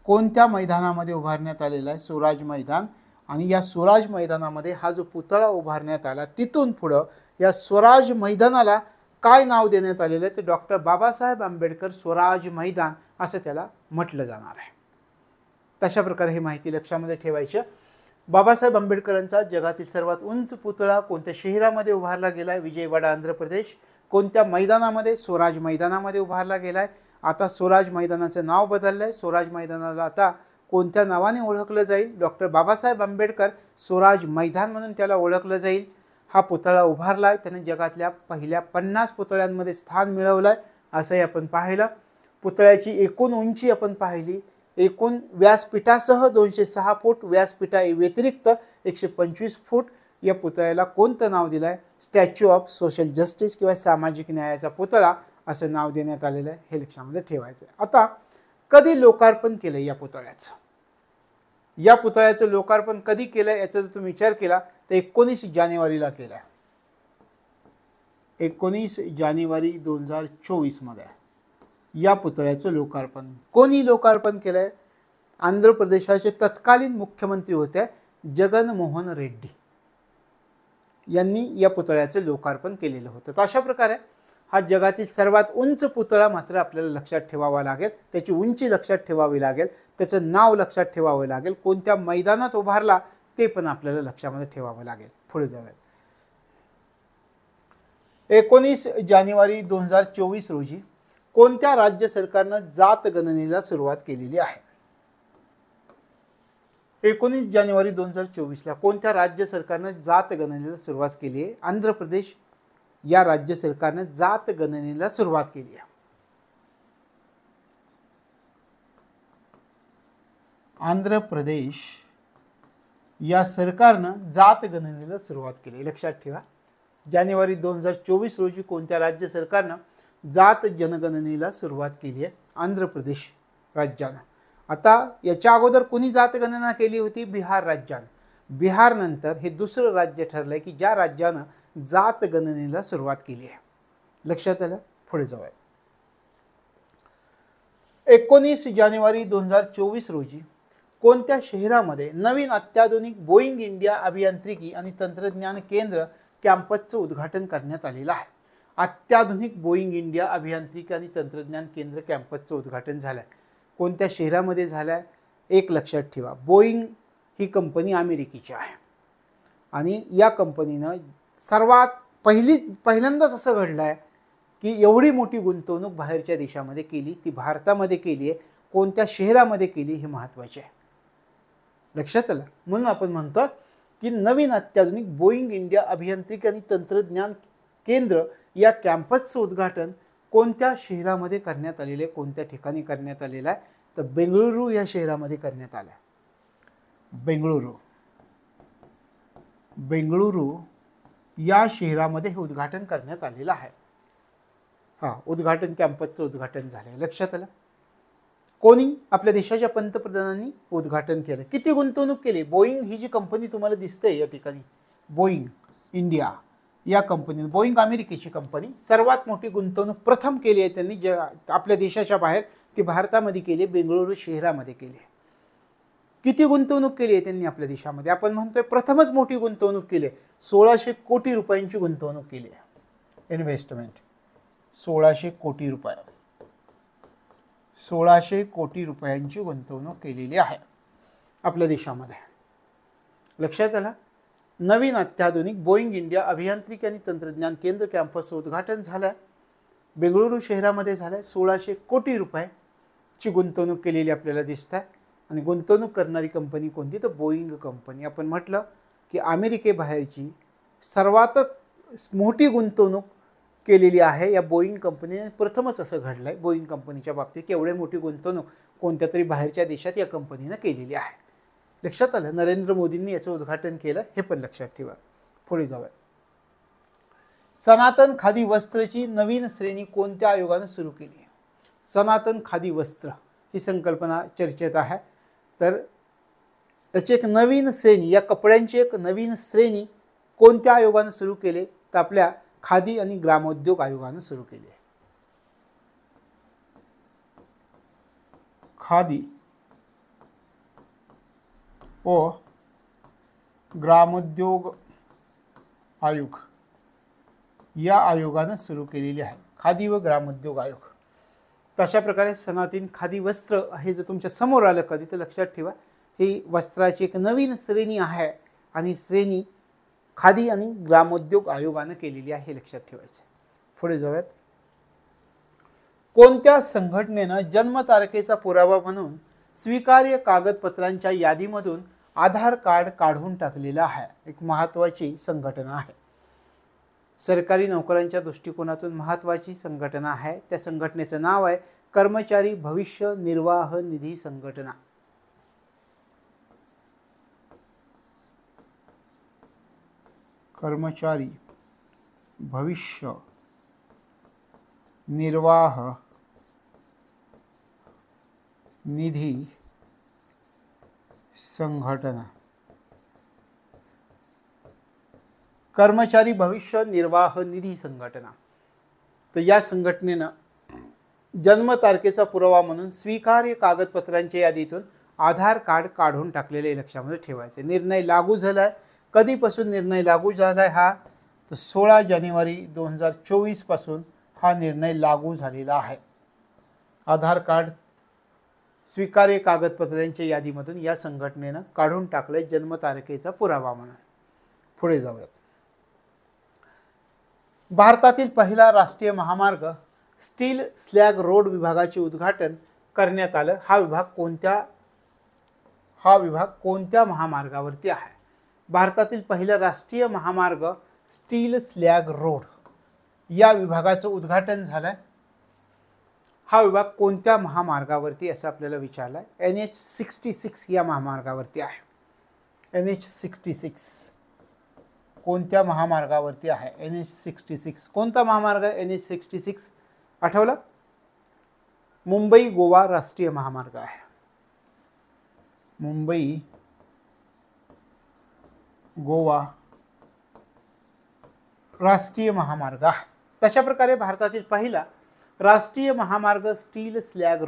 कोणत्या मैदानामध्ये उभारण्यात आलेला आहे? स्वराज मैदान. आणि या स्वराज मैदानामध्ये हा जो पुतळा उभारण्यात आला तिथून पुढं या स्वराज मैदानाला काय नाव देण्यात आलेलं आहे? तर डॉक्टर बाबासाहेब आंबेडकर स्वराज मैदान असं त्याला म्हटलं जाणार आहे. तशा प्रकारे ही माहिती लक्षामध्ये ठेवायची. बाबासाहेब आंबेडकरांचा जगातील सर्वात उंच पुतळा कोणत्या शहरामध्ये उभारला गेला आहे? विजयवाडा आंध्र प्रदेश. कोणत्या मैदानामध्ये? स्वराज मैदानामध्ये उभारला गेला आहे. आता स्वराज मैदानाचं नाव बदललं आहे. स्वराज मैदानाला आता कोणत्या नावाने ओळखलं जाईल? डॉक्टर बाबासाहेब आंबेडकर स्वराज मैदान म्हणून त्याला ओळखलं जाईल. हा पुतळा उभारला आहे. त्याने जगातल्या पहिल्या 50 पुतळ्यांमध्ये स्थान मिळवलं आहे असंही आपण पाहिलं. पुतळ्याची एकूण उंची आपण पाहिली. एकूण व्यासपीठासह 206 फूट, व्यासपीठा व्यतिरिक्त 125 फूट. या पुतळ्याला कोणतं नाव दिलं आहे? स्टॅच्यू ऑफ सोशल जस्टिस किंवा सामाजिक न्यायाचा पुतळा असं नाव देण्यात आलेलं आहे. हे लक्षामध्ये ठेवायचं आहे. आता कधी लोकार्पण केलं या पुतळ्याचं? या पुतळ्याचं लोकार्पण कधी केलं याचा जर तुम्ही विचार केला तर 19 जानेवारीला केलं. 19 जानेवारी 2024 मध्ये या पुतळ्याचं लोकार्पण. कोणी लोकार्पण केलंय? आंध्र प्रदेशाचे तत्कालीन मुख्यमंत्री होते जगन मोहन रेड्डी यांनी या पुतळ्याचं लोकार्पण केलेलं होतं. तर अशा प्रकारे हा जगातील सर्वात उंच पुतळा मात्र आपल्याला लक्षात ठेवावा लागेल. त्याची उंची लक्षात ठेवावी लागेल. त्याचं नाव लक्षात ठेवावं लागेल. कोणत्या मैदानात उभारला ते पण आपल्याला लक्षामध्ये ठेवावं लागेल. पुढे जाऊयात. 19 जानेवारी 2024 रोजी कोणत्या राज्य सरकारनं जात गणनेला सुरुवात केलेली आहे? 19 जानेवारी 2024 ला कोणत्या राज्य सरकारनं जात गणनेला सुरुवात केली आहे? आंध्र प्रदेश, या राज्य सरकारने जात गणनेला सुरुवात केली आहे? आंध्र प्रदेश या सरकारनं जात गणनेला सुरुवात केली. लक्षात ठेवा, जानेवारी 2024 रोजी कोणत्या राज्य सरकारनं जात जनगणनेला सुरुवात केली आहे? आंध्र प्रदेश राज्यानं. आता याच्या अगोदर कोणी जात गणना केली होती? बिहार राज्यानं. बिहार नंतर हे दुसरं राज्य ठरलंय की ज्या राज्यानं जात गणनेला सुरुवात केली आहे. लक्षात आलं? पुढे जाऊया. 19 जानेवारी 2024 रोजी कोणत्या शहरामध्ये नवीन अत्याधुनिक बोईंग इंडिया अभियांत्रिकी आणि तंत्रज्ञान केंद्र कॅम्पसचं उद्घाटन करण्यात आलेलं आहे? अत्याधुनिक बोईंग इंडिया अभियांत्रिकी आणि तंत्रज्ञान केंद्र कॅम्पसचं उद्घाटन झालंय. कोणत्या शहरामध्ये झालंय? एक लक्षात ठेवा, बोईंग ही कंपनी अमेरिकेची आहे आणि या कंपनीनं सर्वात पहिल्यांदाच असं घडलं आहे की एवढी मोठी गुंतवणूक बाहेरच्या देशामध्ये केली, ती भारतामध्ये केली आहे. कोणत्या शहरामध्ये केली हे महत्त्वाचे आहे. लक्षात आलं? म्हणून आपण म्हणतो की नवीन अत्याधुनिक बोईंग इंडिया अभियांत्रिकी आणि तंत्रज्ञान केंद्र या कॅम्पसचं उद्घाटन कोणत्या शहरामध्ये करण्यात आलेलं आहे? कोणत्या ठिकाणी करण्यात आलेलं आहे? तर बेंगळुरू या शहरामध्ये करण्यात आलं आहे. बेंगळुरू या शहरामध्ये हे उद्घाटन करण्यात आलेलं आहे. उद्घाटन कॅम्पसचं उद्घाटन झालंय. लक्षात आलं? कोणी? आपल्या देशाच्या पंतप्रधानांनी उद्घाटन केलं. किती गुंतवणूक केली? बोईंग ही जी कंपनी तुम्हाला दिसते या ठिकाणी, बोईंग इंडिया या कंपनीने, बोईंग अमेरिकेची कंपनी, सर्वात मोठी गुंतवणूक प्रथम केली आहे त्यांनी आपल्या देशाच्या बाहेर, ती भारतामध्ये केली, बेंगळुरू शहरामध्ये केली. किती गुंतवणूक केली आहे त्यांनी आपल्या देशामध्ये? आपण म्हणतोय प्रथमच मोठी गुंतवणूक केली आहे. 1600 कोटी रुपयांची गुंतवणूक केली आहे. इन्व्हेस्टमेंट 1600 कोटी रुपये, 1600 कोटी रुपयांची गुंतवणूक केलेली आहे आपल्या देशामध्ये. लक्षात आलं? नवीन अत्याधुनिक बोईंग इंडिया अभियांत्रिकी आणि तंत्रज्ञान केंद्र कॅम्पसचं उद्घाटन झालं, बेंगळुरू शहरामध्ये झालं. 1600 कोटी रुपयाची गुंतवणूक केलेली आपल्याला दिसत आहे. आणि गुंतवणूक करणारी कंपनी कोणती? तर बोईंग कंपनी. आपण म्हटलं की अमेरिकेबाहेरची सर्वात मोठी गुंतवणूक केलेली आहे या बोईंग कंपनीने. प्रथमच असं घडलं आहे बोईंग कंपनीच्या बाबतीत की एवढी मोठी गुंतवणूक कोणत्या तरी बाहेरच्या देशात या कंपनीनं केलेली आहे. लक्षात आलं? नरेंद्र मोदींनी याचं उद्घाटन केलं, हे पण लक्षात ठेवा. पुढे जाऊया. सनातन खादी वस्त्रची नवीन श्रेणी कोणत्या आयोगानं सुरू केली? सनातन खादी वस्त्र ही संकल्पना चर्चेत आहे. तर त्याची एक नवीन श्रेणी, या कपड्यांची एक नवीन श्रेणी कोणत्या आयोगानं सुरू केले? तर आपल्या खादी आणि ग्रामोद्योग आयोगानं सुरू केली आहे. खादी व ग्रामोद्योग आयोग या आयोगानं सुरू केलेली आहे. खादी व ग्रामोद्योग आयोग. तशा प्रकारे सनातन खादी वस्त्र हे जर तुमच्या समोर आलं कधी तर लक्षात ठेवा, ही वस्त्राची एक नवीन श्रेणी आहे आणि श्रेणी खादी आणि ग्रामोद्योग आयोगानं केलेली आहे, हे लक्षात ठेवायचं. पुढे जाऊयात. कोणत्या संघटनेनं जन्मतारखेचा पुरावा म्हणून स्वीकार्य कागदपत्रांच्या यादीमधून आधार कार्ड काढून टाकलेलं आहे? एक महत्त्वाची संघटना आहे, सरकारी नोकऱ्यांच्या दृष्टिकोनातून महत्त्वाची संघटना आहे. त्या संघटनेचं नाव आहे कर्मचारी भविष्य निर्वाह निधी संघटना. कर्मचारी भविष्य निर्वाह निधी संघटना. कर्मचारी भविष्य निर्वाह निधी संघटना. तर या संघटनेनं जन्मतारखेचा पुरावा म्हणून स्वीकार्य कागदपत्रांच्या यादीतून आधार कार्ड काढून टाकलेले लक्षामध्ये ठेवायचे. निर्णय लागू झाला आहे. कधीपासून निर्णय लागू झाला आहे हा? तर 16 जानेवारी 2024 पासून हा निर्णय लागू झालेला आहे. आधार कार्ड स्वीकार्य कागदपत्रांच्या यादीमधून या संघटनेनं काढून टाकले जन्मतारखेचा पुरावा म्हणून. पुढे जाऊयात. भारतातील पहिला राष्ट्रीय महामार्ग स्टील स्लॅग रोड विभागाचे उद्घाटन करण्यात आलं. हा विभाग कोणत्या महामार्गावरती आहे? भारतातील पहिला राष्ट्रीय महामार्ग स्टील स्लॅग रोड या विभागाचं उद्घाटन झालंय। हा विभाग कोणत्या महामार्गावरती असं आपल्याला विचारलंय? NH66 या महामार्गावरती आहे। NH66 कोणत्या महामार्गावरती आहे? NH66 कोणता महामार्ग आहे? NH66 आठवलं? मुंबई गोवा राष्ट्रीय महामार्ग आहे। मुंबई गोवा राष्ट्रीय महामार्ग आहे। तशा प्रकारे भारतातील पहिला राष्ट्रीय महामार्ग स्टील स्लॅग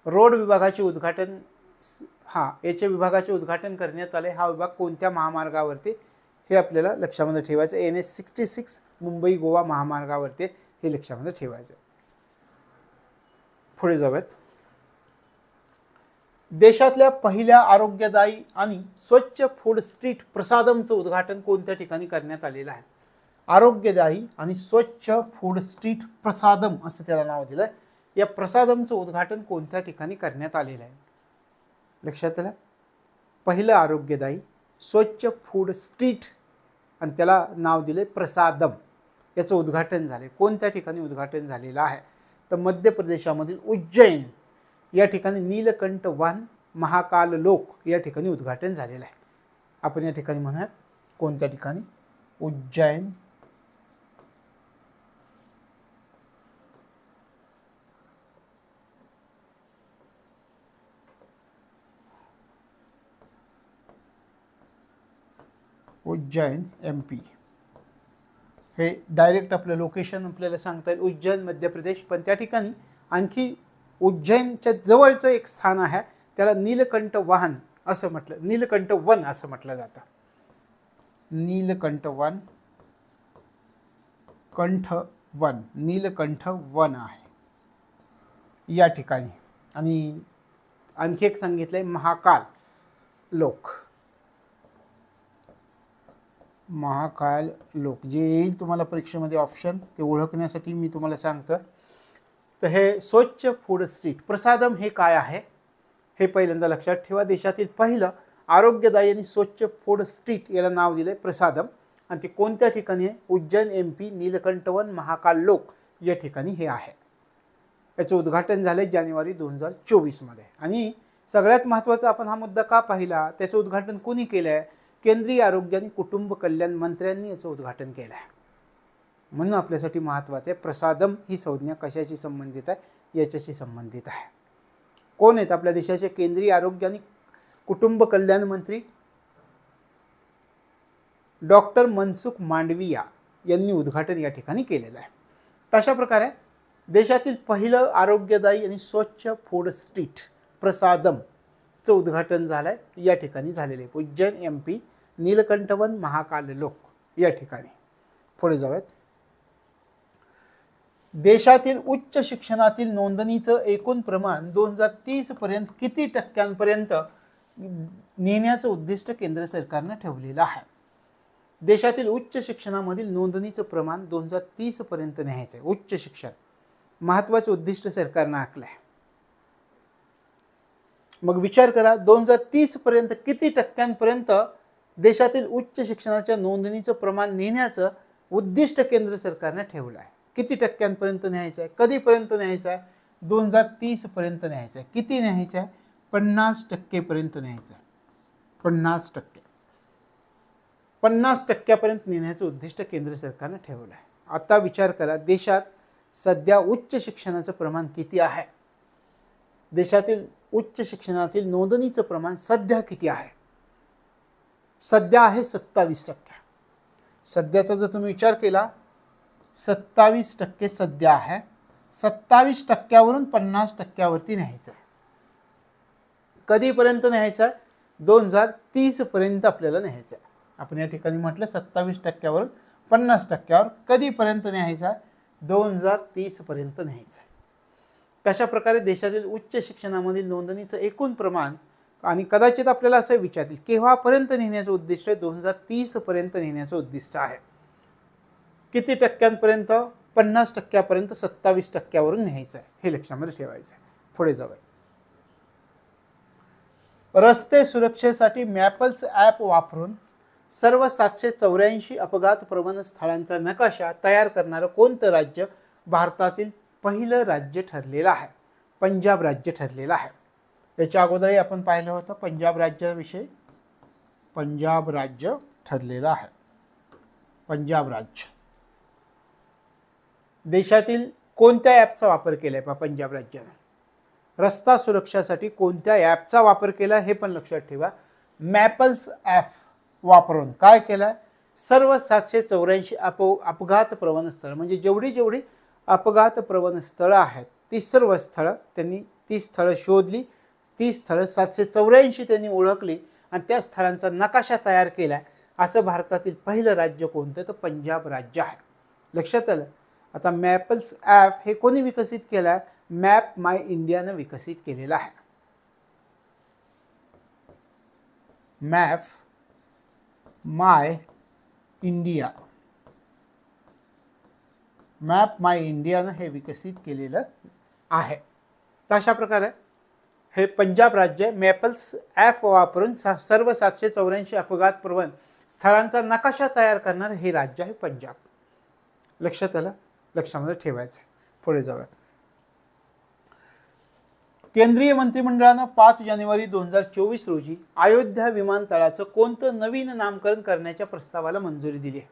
रोड विभागाचे उद्घाटन याच्या विभागाचे उद्घाटन करण्यात आले। हा विभाग कोणत्या महामार्गावरती हे आपल्याला लक्षामध्ये ठेवायचं। NH66 मुंबई गोवा महामार्गावरती हे लक्षामध्ये ठेवायचं। पुढे जाऊयात। देशातल्या पहिल्या आरोग्यदायी आणि स्वच्छ फूड स्ट्रीट प्रसादमचं उद्घाटन कोणत्या ठिकाणी करण्यात आलेलं आहे? आरोग्यदायी आणि स्वच्छ फूड स्ट्रीट प्रसादम असं त्याला नाव दिलंय। या प्रसादमचं उद्घाटन कोणत्या ठिकाणी करण्यात आलेलं आहे? लक्षात आलं? पहिलं आरोग्यदायी स्वच्छ फूड स्ट्रीट आणि त्याला नाव दिले प्रसादम, याचं उद्घाटन झाले। कोणत्या ठिकाणी उद्घाटन झालेलं आहे? तर मध्य प्रदेशामधील उज्जैन या ठिकाणी नीलकंठ वन महाकाल लोक या ठिकाणी उद्घाटन झालेलं आहे। आपण या ठिकाणी म्हणूयात कोणत्या ठिकाणी? उज्जैन उज्जैन MP हे डायरेक्ट आपलं लोकेशन आपल्याला सांगता येईल उज्जैन मध्य प्रदेश, पण त्या ठिकाणी आणखी उज्जैनच्या जवळचं एक स्थान आहे, त्याला नीलकंठ वन असं म्हटलं जातं। नीलकंठ वन आहे या ठिकाणी। आणि आणखी एक सांगितलंय महाकाल लोक जे येईल तुम्हाला परीक्षेमध्ये ऑप्शन ते ओळखण्यासाठी मी तुम्हाला सांगतो। तर हे स्वच्छ फूड स्ट्रीट प्रसादम हे काय आहे हे पहिल्यांदा लक्षात ठेवा। देशातील पहिलं आरोग्यदायी आणि स्वच्छ फूड स्ट्रीट याला नाव दिले प्रसादम आणि ते कोणत्या ठिकाणी आहे? उज्जैन MP नीलकंठवन महाकाल लोक या ठिकाणी हे आहे। याचं उद्घाटन झाले जानेवारी 2024 मध्ये। आणि सगळ्यात महत्त्वाचा आपण हा मुद्दा का पाहिला? त्याचं उद्घाटन कोणी केलंय? केंद्रीय आरोग्य आणि कुटुंब कल्याण मंत्र्यांनी याचं उद्घाटन केलं आहे। म्हणून आपल्यासाठी महत्त्वाचं आहे प्रसादम ही संज्ञा कशाशी संबंधित आहे? याच्याशी संबंधित आहे। कोण आहेत आपल्या देशाचे केंद्रीय आरोग्य आणि कुटुंब कल्याण मंत्री? डॉक्टर मनसुख मांडविया यांनी उद्घाटन या ठिकाणी केलेलं आहे। तशा प्रकारे देशातील पहिलं आरोग्यदायी आणि स्वच्छ फूड स्ट्रीट प्रसादमचं उद्घाटन झालंय या ठिकाणी झालेले उज्जैन MP नीलकंठवन महाकाल लोक या ठिकाणी। पुढे जाऊयात। देशातील उच्च शिक्षणातील नोंदणीचं एकूण प्रमाण 2030 पर्यंत किती टक्क्यांपर्यंत नेण्याचं उद्दिष्ट केंद्र सरकारने ठेवलेलं आहे? देशातील उच्च शिक्षणामधील नोंदणीचं प्रमाण 2030 पर्यंत न्यायचं आहे। उच्च शिक्षण महत्त्वाचं उद्दिष्ट सरकारने आखलंय। मग विचार करा 2030 पर्यंत किती टक्क्यांपर्यंत देशातील उच्च शिक्षणाच्या नोंदणीचं प्रमाण नेण्याचं उद्दिष्ट केंद्र सरकारने ठेवलं आहे। किती टक्क्यांपर्यंत न्यायचं आहे? कधीपर्यंत न्यायचं आहे? 2030 पर्यंत न्यायचं आहे। किती न्यायचं आहे? 50% पर्यंत न्यायचं आहे। 50% पर्यंत नेण्याचं उद्दिष्ट केंद्र सरकारने ठेवलं आहे। आता विचार करा देशात सध्या उच्च शिक्षणाचं प्रमाण किती आहे? देशातील उच्च शिक्षणातील नोंदणीचं प्रमाण सध्या किती आहे? सध्या आहे 27%। सध्याचा जर तुम्ही विचार केला 27% सध्या आहे। 27%वरून 50%वरती न्यायचं आहे। कधीपर्यंत न्यायचं आहे? 2030 पर्यंत आपल्याला न्यायचं आहे। आपण या ठिकाणी म्हटलं 27%वरून 50%वर कधीपर्यंत न्यायचं आहे? 2030 पर्यंत न्यायचं आहे। कशा प्रकारे देशातील उच्च शिक्षणामधील नोंदणीचं एकूण प्रमाण आणि कदाचित आपल्याला असं विचारतील केव्हापर्यंत नेण्याचं उद्दिष्ट आहे? 2030 पर्यंत नेण्याचं उद्दिष्ट आहे। किती टक्क्यांपर्यंत? 50%पर्यंत 27%वरून न्यायचं आहे। हे लक्षामध्ये ठेवायचं आहे। पुढे जाऊया। रस्ते सुरक्षेसाठी मॅपल्स ॲप वापरून सर्व 784 अपघात प्रवण स्थळांचा नकाशा तयार करणारं कोणतं राज्य भारतातील पहिलं राज्य ठरलेलं आहे? पंजाब राज्य ठरलेलं आहे. याच्या अगोदरही आपण पाहिलं होतं पंजाब राज्याविषयी. पंजाब राज्य ठरलेलं आहे. पंजाब राज्य. देशातील कोणत्या ॲपचा वापर केलाय पंजाब राज्याने? रस्ता सुरक्षासाठी कोणत्या ॲपचा वापर केला हे पण लक्षात ठेवा. मॅपल्स ॲप वापरून काय केलं? सर्व 784 अपघात प्रवण स्थळ, म्हणजे जेवढी अपघात प्रवण स्थळं आहेत ती सर्व स्थळं त्यांनी ती स्थळं शोधली. ती स्थळं 784 त्यांनी ओळखली आणि त्या स्थळांचा नकाशा तयार केला. असं भारतातील पहिलं राज्य कोणतं? तर पंजाब राज्य आहे. लक्षात आलं. आता मॅपल्स ॲप हे कोणी विकसित केलं? मॅप माय इंडियानं विकसित केलेला आहे. मॅप माय इंडिया, मॅप माय इंडियानं हे विकसित केलेलं आहे. तशा प्रकारे हे पंजाब राज्य मॅपल्स ॲप वापरून सर्व 784 अपघात प्रवण स्थळांचा नकाशा तयार करणारं हे राज्य आहे पंजाब. लक्षात आलं. लक्षामध्ये ठेवायचं. पुढे जाऊयात. केंद्रीय मंत्रिमंडळानं 5 जानेवारी 2024 रोजी अयोध्या विमानतळाचं कोणतं नवीन नामकरण करण्याच्या प्रस्तावाला मंजुरी दिली आहे?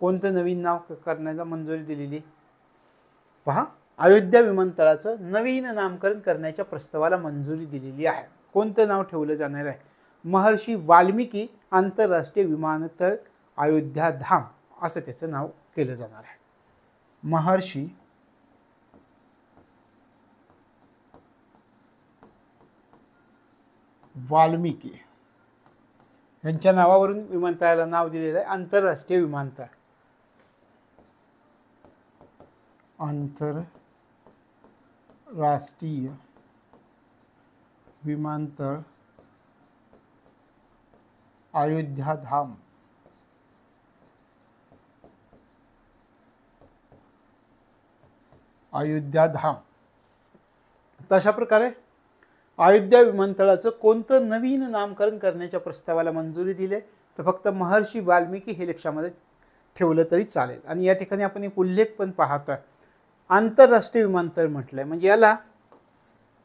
कोणतं नवीन नाव करण्याला मंजुरी दिलेली? पहा, अयोध्या विमानतळाचं नवीन नामकरण करण्याच्या प्रस्तावाला मंजुरी दिलेली आहे. कोणतं नाव ठेवलं जाणार आहे? महर्षी वाल्मिकी आंतरराष्ट्रीय विमानतळ अयोध्या धाम असं त्याचं नाव केलं जाणार आहे. महर्षी वाल्मिकी यांच्या नावावरून विमानतळाला नाव दिलेलं आहे आंतरराष्ट्रीय विमानतळ. आंतरराष्ट्रीय विमानतळ अयोध्या धाम. अयोध्या धाम. तशा प्रकारे अयोध्या विमानतळाचं कोणतं नवीन नामकरण करण्याच्या प्रस्तावाला मंजुरी दिली? तर फक्त महर्षी वाल्मिकी हे लक्षामध्ये ठेवलं तरी चालेल. आणि या ठिकाणी आपण एक उल्लेख पण पाहतोय, आंतरराष्ट्रीय विमानतळ म्हटलंय म्हणजे याला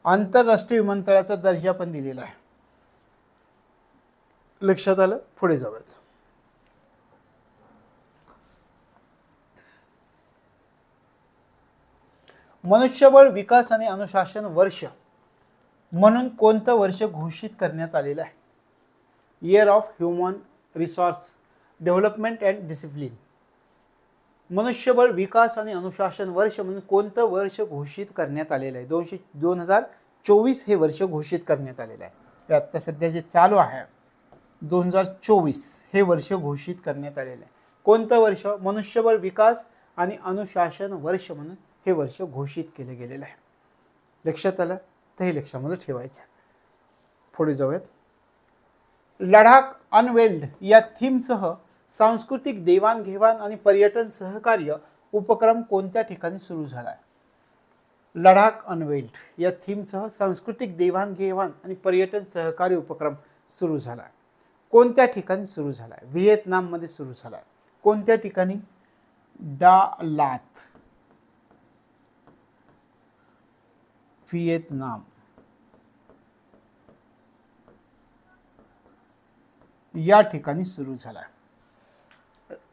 आंतरराष्ट्रीय विमानतळाचा दर्जा पण दिलेला आहे. लक्षात आलं. पुढे जाऊयात. मनुष्यबळ विकास आणि अनुशासन वर्ष म्हणून कोणतं वर्ष घोषित करण्यात आलेलं आहे? Year of human resource development and discipline. मनुष्यबळ विकास आणि अनुशासन वर्ष म्हणून कोणतं वर्ष घोषित करण्यात आलेलं आहे? 2024 हे वर्ष घोषित करण्यात आलेलं आहे. आता सध्या जे चालू आहे 2024 हे वर्ष घोषित करण्यात आलेलं आहे. कोणतं वर्ष? मनुष्यबळ विकास आणि अनुशासन वर्ष म्हणून हे वर्ष घोषित केलं गेलेलं आहे. लक्षात आलं. तर हे लक्षामध्ये ठेवायचं. पुढे जाऊयात. लडाख अनवेल्ड या थीमसह सांस्कृतिक देवाणघेवाण आणि पर्यटन सहकार्य उपक्रम कोणत्या ठिकाणी सुरू झाला आहे? लडाख अनवेल्ड या थीमसह सांस्कृतिक देवाणघेवाण आणि पर्यटन सहकार्य उपक्रम सुरू झाला आहे. कोणत्या ठिकाणी सुरू झाला आहे? व्हिएतनाममध्ये सुरू झाला आहे. कोणत्या ठिकाणी? डा लात, व्हिएतनाम. या ठिकाणी सुरू झाला.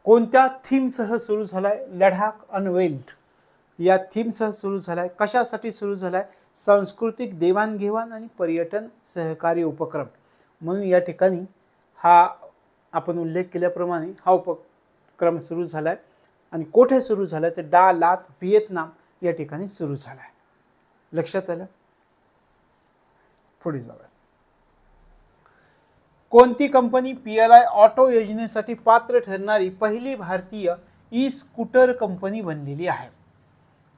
कोणत्या थीमसह सुरू झालाय? लडाख अनवेल्ड या थीमसह सुरू झालाय. कशासाठी सुरू झालाय? सांस्कृतिक देवाणघेवाण आणि पर्यटन सहकार्य उपक्रम म्हणून या ठिकाणी हा आपण उल्लेख केल्याप्रमाणे हा उपक्रम सुरू झालाय. आणि कोठे सुरू झालाय? तर डा लात, व्हिएतनाम या ठिकाणी सुरू झालाय. लक्षात आलं. पुढे जाऊया. कोणती कंपनी PLI ऑटो योजनेसाठी पात्र ठरणारी पहिली भारतीय ई स्कूटर कंपनी बनलेली आहे?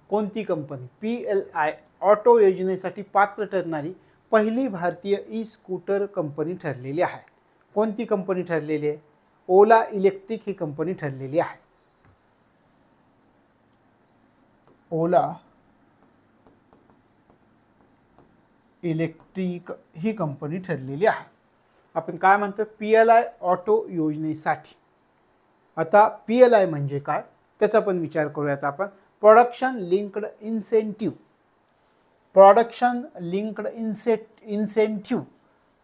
कोणती कंपनी PLI ऑटो योजनेसाठी पात्र ठरणारी पहिली भारतीय ई स्कूटर कंपनी ठरलेली आहे? कोणती कंपनी ठरलेली आहे? ओला इलेक्ट्रिक ही कंपनी ठरलेली आहे. ओला इलेक्ट्रिक ही कंपनी ठरलेली आहे. आपण काय म्हणतो PLI ऑटो योजनेसाठी. आता PLI म्हणजे काय त्याचा पण विचार करूयात आपण. Production linked incentive, production linked incentive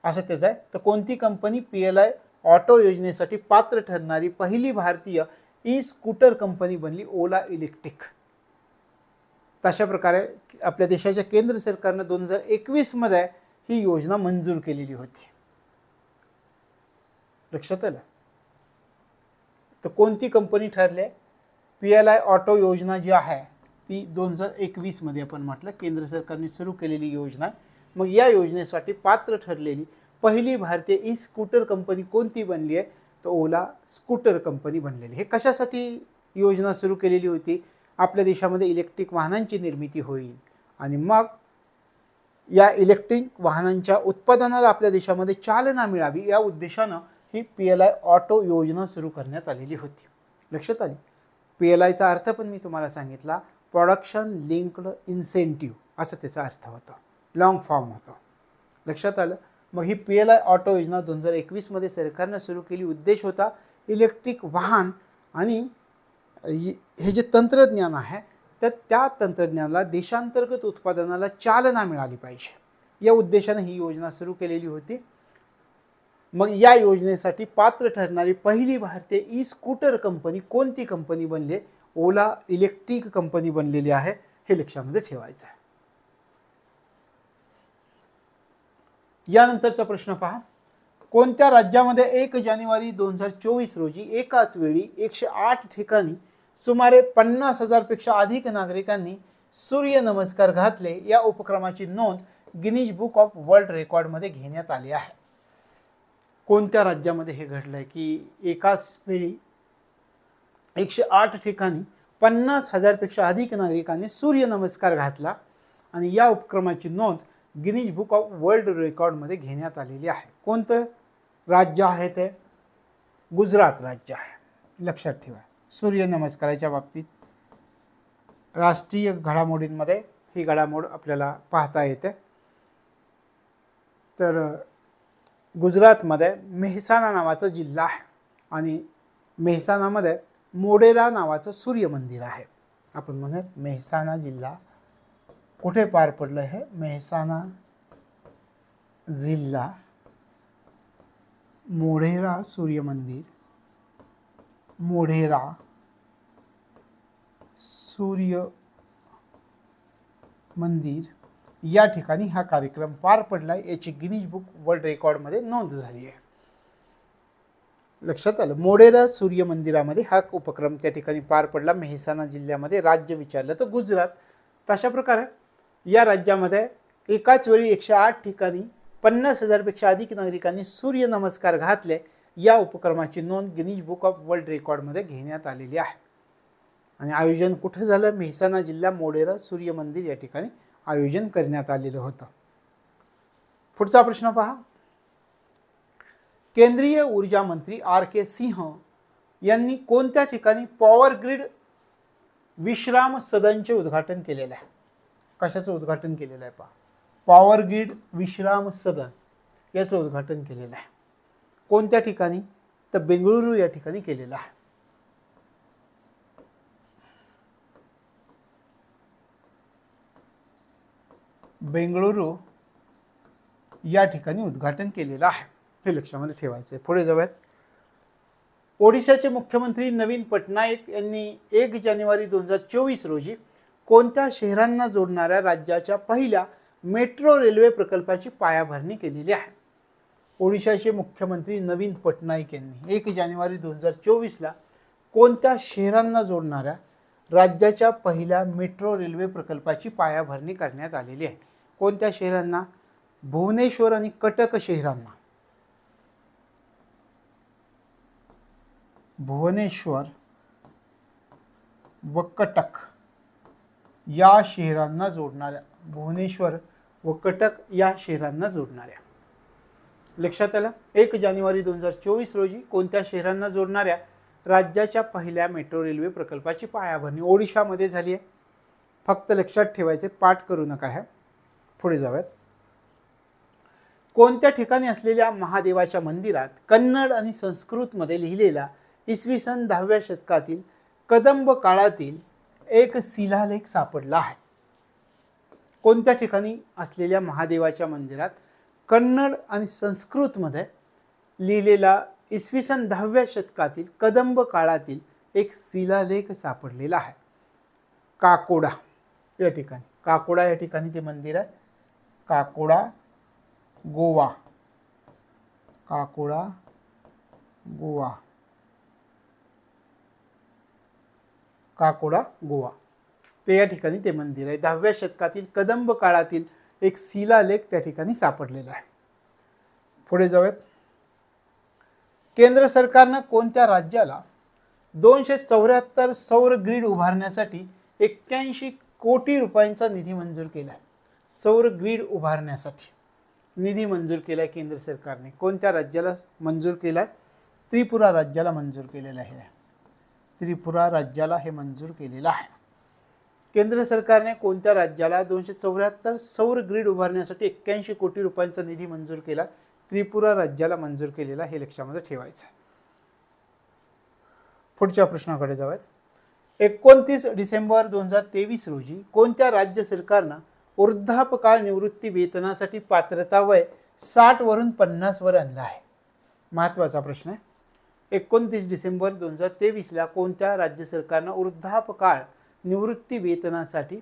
असं त्याचं आहे. तर कोणती कंपनी PLI ऑटो योजनेसाठी पात्र ठरणारी पहिली भारतीय ई स्कूटर कंपनी बनली? ओला इलेक्ट्रिक. तशा प्रकारे आपल्या देशाच्या केंद्र सरकारने 2021 मध्ये ही योजना मंजूर केलेली होती. लक्षात आलं. तर कोणती कंपनी ठरली? PLI ऑटो योजना जी आहे ती 2021 मध्ये आपण म्हटलं केंद्र सरकारने सुरू केलेली योजना आहे. मग या योजनेसाठी पात्र ठरलेली पहिली भारतीय ई स्कूटर कंपनी कोणती बनली आहे? तर ओला स्कूटर कंपनी बनलेली. हे कशासाठी योजना सुरू केलेली होती? आपल्या देशामध्ये इलेक्ट्रिक वाहनांची निर्मिती होईल आणि मग या इलेक्ट्रिक वाहनांच्या उत्पादनाला आपल्या देशामध्ये चालना मिळावी या उद्देशानं ही PLI ऑटो योजना सुरू करण्यात आलेली होती. लक्षात आली. PLIचा अर्थ पण मी तुम्हाला सांगितला, प्रोडक्शन लिंक्ड इन्सेंटिव्ह असं त्याचा अर्थ होता, लॉंग फॉर्म होता. लक्षात आलं. मग ही PLI ऑटो योजना 2021 मध्ये सरकारनं सुरू केली. उद्देश होता इलेक्ट्रिक वाहन आणि हे जे तंत्रज्ञान आहे तर त्या तंत्रज्ञानाला देशांतर्गत उत्पादनाला चालना मिळाली पाहिजे या उद्देशाने ही योजना सुरू केलेली होती. मग या योजनेसाठी पात्र ठरणारी पहिली भारतीय ई स्कूटर कंपनी कोणती कंपनी बनली? ओला इलेक्ट्रिक कंपनी बनलेली आहे. हे लक्षामध्ये ठेवायचं आहे. यानंतरचा प्रश्न पहा. कोणत्या राज्यामध्ये 1 जानेवारी 2024 रोजी एकाच वेळी 108 ठिकाणी सुमारे 50,000 पेक्षा अधिक नागरिकांनी सूर्य नमस्कार घातले या उपक्रमाची नोंद गिनीज बुक ऑफ वर्ल्ड रेकॉर्डमध्ये घेण्यात आली आहे? कोणत्या राज्यामध्ये हे घडलंय की एकाच वेळी 108 ठिकाणी 50,000 पेक्षा अधिक नागरिकांनी सूर्य नमस्कार घातला आणि या उपक्रमाची नोंद गिनीज बुक ऑफ वर्ल्ड रेकॉर्डमध्ये घेण्यात आलेली आहे? कोणतं राज्य आहे ते? गुजरात राज्य आहे. लक्षात ठेवा. सूर्य नमस्काराच्या बाबतीत राष्ट्रीय घडामोडींमध्ये ही घडामोड आपल्याला पाहता येते. तर गुजरातमध्ये मेहसाणा नावाचा जिल्हा आहे आणि मेहसाणामध्ये मोढेरा नावाचं सूर्य मंदिर आहे. आपण म्हणत मेहसाणा जिल्हा कुठे पार पडलं? हे मेहसाणा जिल्हा, मोढेरा सूर्य मंदिर, मोढेरा सूर्य मंदिर या ठिकाणी हा कार्यक्रम पार पडला. याची गिनीज बुक वर्ल्ड रेकॉर्डमध्ये नोंद झाली आहे. लक्षात आलं. मोढेरा सूर्य मंदिरामध्ये हा उपक्रम त्या ठिकाणी पार पडला. मेहसाणा जिल्ह्यामध्ये. राज्य विचारलं तर गुजरात. तशा प्रकारे या राज्यामध्ये एकाच वेळी 108 ठिकाणी 50,000 पेक्षा अधिक नागरिकांनी सूर्य नमस्कार घातले या उपक्रमाची नोंद गिनीज बुक ऑफ वर्ल्ड रेकॉर्डमध्ये घेण्यात आलेली आहे. आणि आयोजन कुठे झालं? मेहसाणा जिल्हा, मोढेरा सूर्य मंदिर या ठिकाणी आयोजन करण्यात आलेलं होतं. पुढचा प्रश्न पहा. केंद्रीय ऊर्जा मंत्री R.K. सिंह यांनी कोणत्या ठिकाणी पॉवर ग्रिड विश्राम सदनचे उद्घाटन केलेलं आहे? कशाचं उद्घाटन केलेलं आहे पहा. पॉवर ग्रिड विश्राम सदन याचं उद्घाटन केलेलं आहे. कोणत्या ठिकाणी? तर बेंगळुरू या ठिकाणी केलेलं आहे. बेंगळुरू या ठिकाणी उद्घाटन केलेलं आहे. हे लक्षामध्ये ठेवायचं आहे. पुढे जाऊयात. ओडिशाचे मुख्यमंत्री नवीन पटनायक यांनी 1 जानेवारी 2024 रोजी कोणत्या शहरांना जोडणाऱ्या राज्याच्या पहिल्या मेट्रो रेल्वे प्रकल्पाची पायाभरणी केलेली आहे? ओडिशाचे मुख्यमंत्री नवीन पटनायक यांनी 1 जानेवारी 2024ला कोणत्या शहरांना जोडणाऱ्या राज्याच्या पहिल्या मेट्रो रेल्वे प्रकल्पाची पायाभरणी करण्यात आलेली आहे? कोणत्या शहरांना? भुवनेश्वर आणि कटक शहरांना. भुवनेश्वर व कटक या शहरांना जोडणाऱ्या, भुवनेश्वर व कटक या शहरांना जोडणाऱ्या. लक्षात आलं. 1 जानेवारी 2024 रोजी कोणत्या शहरांना जोडणाऱ्या राज्याच्या पहिल्या मेट्रो रेल्वे प्रकल्पाची पायाभरणी ओडिशामध्ये झाली आहे? फक्त लक्षात ठेवायचे, पाठ करू नका. आहे पुढे जाऊयात. कोणत्या ठिकाणी असलेल्या महादेवाच्या मंदिरात कन्नड आणि संस्कृतमध्ये लिहिलेला इसवी सन 10व्या शतकातील कदंब काळातील एक शिलालेख सापडला आहे? कोणत्या ठिकाणी असलेल्या महादेवाच्या मंदिरात कन्नड आणि संस्कृतमध्ये लिहिलेला इसवी सन 10व्या शतकातील कदंब काळातील एक शिलालेख सापडलेला आहे? काकोडा या ठिकाणी. काकोडा या ठिकाणी ते मंदिर आहे. काकोडा, गोवा. काकोडा, गोवा. काकोडा, गोवा. ते या ठिकाणी ते मंदिर आहे. 10व्या शतकातील कदंब काळातील एक शिलालेख त्या ठिकाणी सापडलेला आहे. पुढे जाऊयात. केंद्र सरकारनं कोणत्या राज्याला 274 सौर ग्रीड उभारण्यासाठी 81 कोटी रुपयांचा निधी मंजूर केला आहे? सौर ग्रीड उभारण्यासाठी निधी मंजूर केला आहे केंद्र सरकारने. कोणत्या राज्याला मंजूर केला आहे? त्रिपुरा राज्याला मंजूर केलेला आहे. त्रिपुरा राज्याला हे मंजूर केलेलं आहे. केंद्र सरकारने कोणत्या राज्याला 274 सौर ग्रीड उभारण्यासाठी 81 कोटी रुपयांचा निधी मंजूर केला? त्रिपुरा राज्याला मंजूर केलेला, हे लक्षामध्ये ठेवायचं आहे. पुढच्या प्रश्नाकडे जाऊयात. 29 डिसेंबर 2023 रोजी कोणत्या राज्य सरकारनं वृद्धापकाळ निवृत्ती वेतनासाठी पात्रता वय 60 वरून 50 वर आणलं आहे? महत्त्वाचा प्रश्न आहे. 29 डिसेंबर 2023 ला कोणत्या राज्य सरकारनं वृद्धापकाळ निवृत्ती वेतनासाठी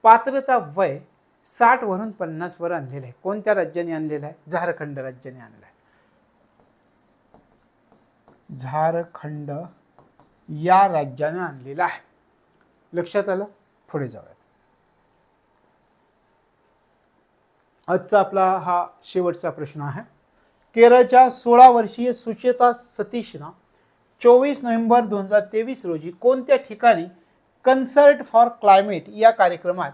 पात्रता वय 60 वरून 50 वर आणलेलं आहे? कोणत्या राज्याने आणलेलं आहे? झारखंड राज्याने आणलं आहे. झारखंड या राज्याने आणलेला आहे. लक्षात आलं? पुढे जाऊयात. आजचा आपला हा शेवटचा प्रश्न आहे. केरळच्या 16 वर्षीय सुचेता सतीशनं 24 नोव्हेंबर 2023 रोजी कोणत्या ठिकाणी कन्सर्ट फॉर क्लायमेट या कार्यक्रमात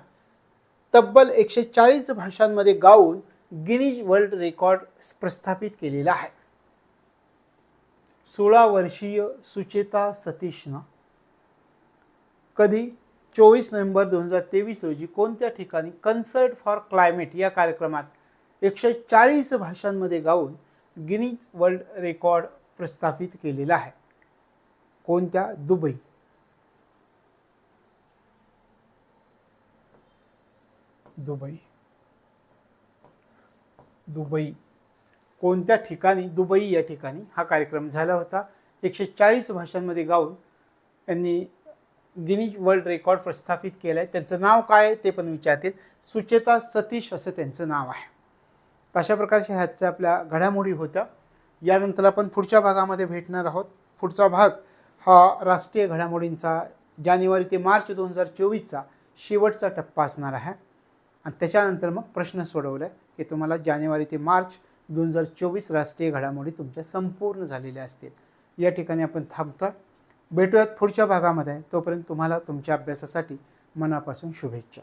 तब्बल 140 भाषांमध्ये गाऊन गिनीज वर्ल्ड रेकॉर्ड प्रस्थापित केलेला आहे? 16 वर्षीय सुचेता सतीशनं कधी 24 नोव्हेंबर 2023 रोजी कोणत्या ठिकाणी कन्सर्ट फॉर क्लायमेट या कार्यक्रमात 140 भाषांमध्ये गाऊन गिनीज वर्ल्ड रेकॉर्ड प्रस्थापित केलेला आहे? कोणत्या? दुबई. दुबई. दुबई. कोणत्या ठिकाणी? दुबई या ठिकाणी हा कार्यक्रम झाला होता. 140 भाषांमध्ये गाऊन यांनी गिनीज वर्ल्ड रेकॉर्ड प्रस्थापित केलं आहे. त्यांचं नाव काय आहे ते पण विचारतील. सुचेता सतीश असं त्यांचं नाव आहे. अशा प्रकारच्या ह्याच्या आपल्या घडामोडी होत्या. यानंतर आपण पुढच्या भागामध्ये भेटणार आहोत. पुढचा भाग हा राष्ट्रीय घडामोडींचा जानेवारी ते मार्च 2024चा शेवटचा टप्पा असणार आहे. आणि त्याच्यानंतर मग प्रश्न सोडवले की तुम्हाला जानेवारी ते मार्च 2024 राष्ट्रीय घडामोडी तुमच्या संपूर्ण झालेल्या असतील. या ठिकाणी आपण थांबतो. भेटूयात पुढच्या भागामध्ये. तोपर्यंत तुम्हाला तुमच्या अभ्यासासाठी मनापासून शुभेच्छा.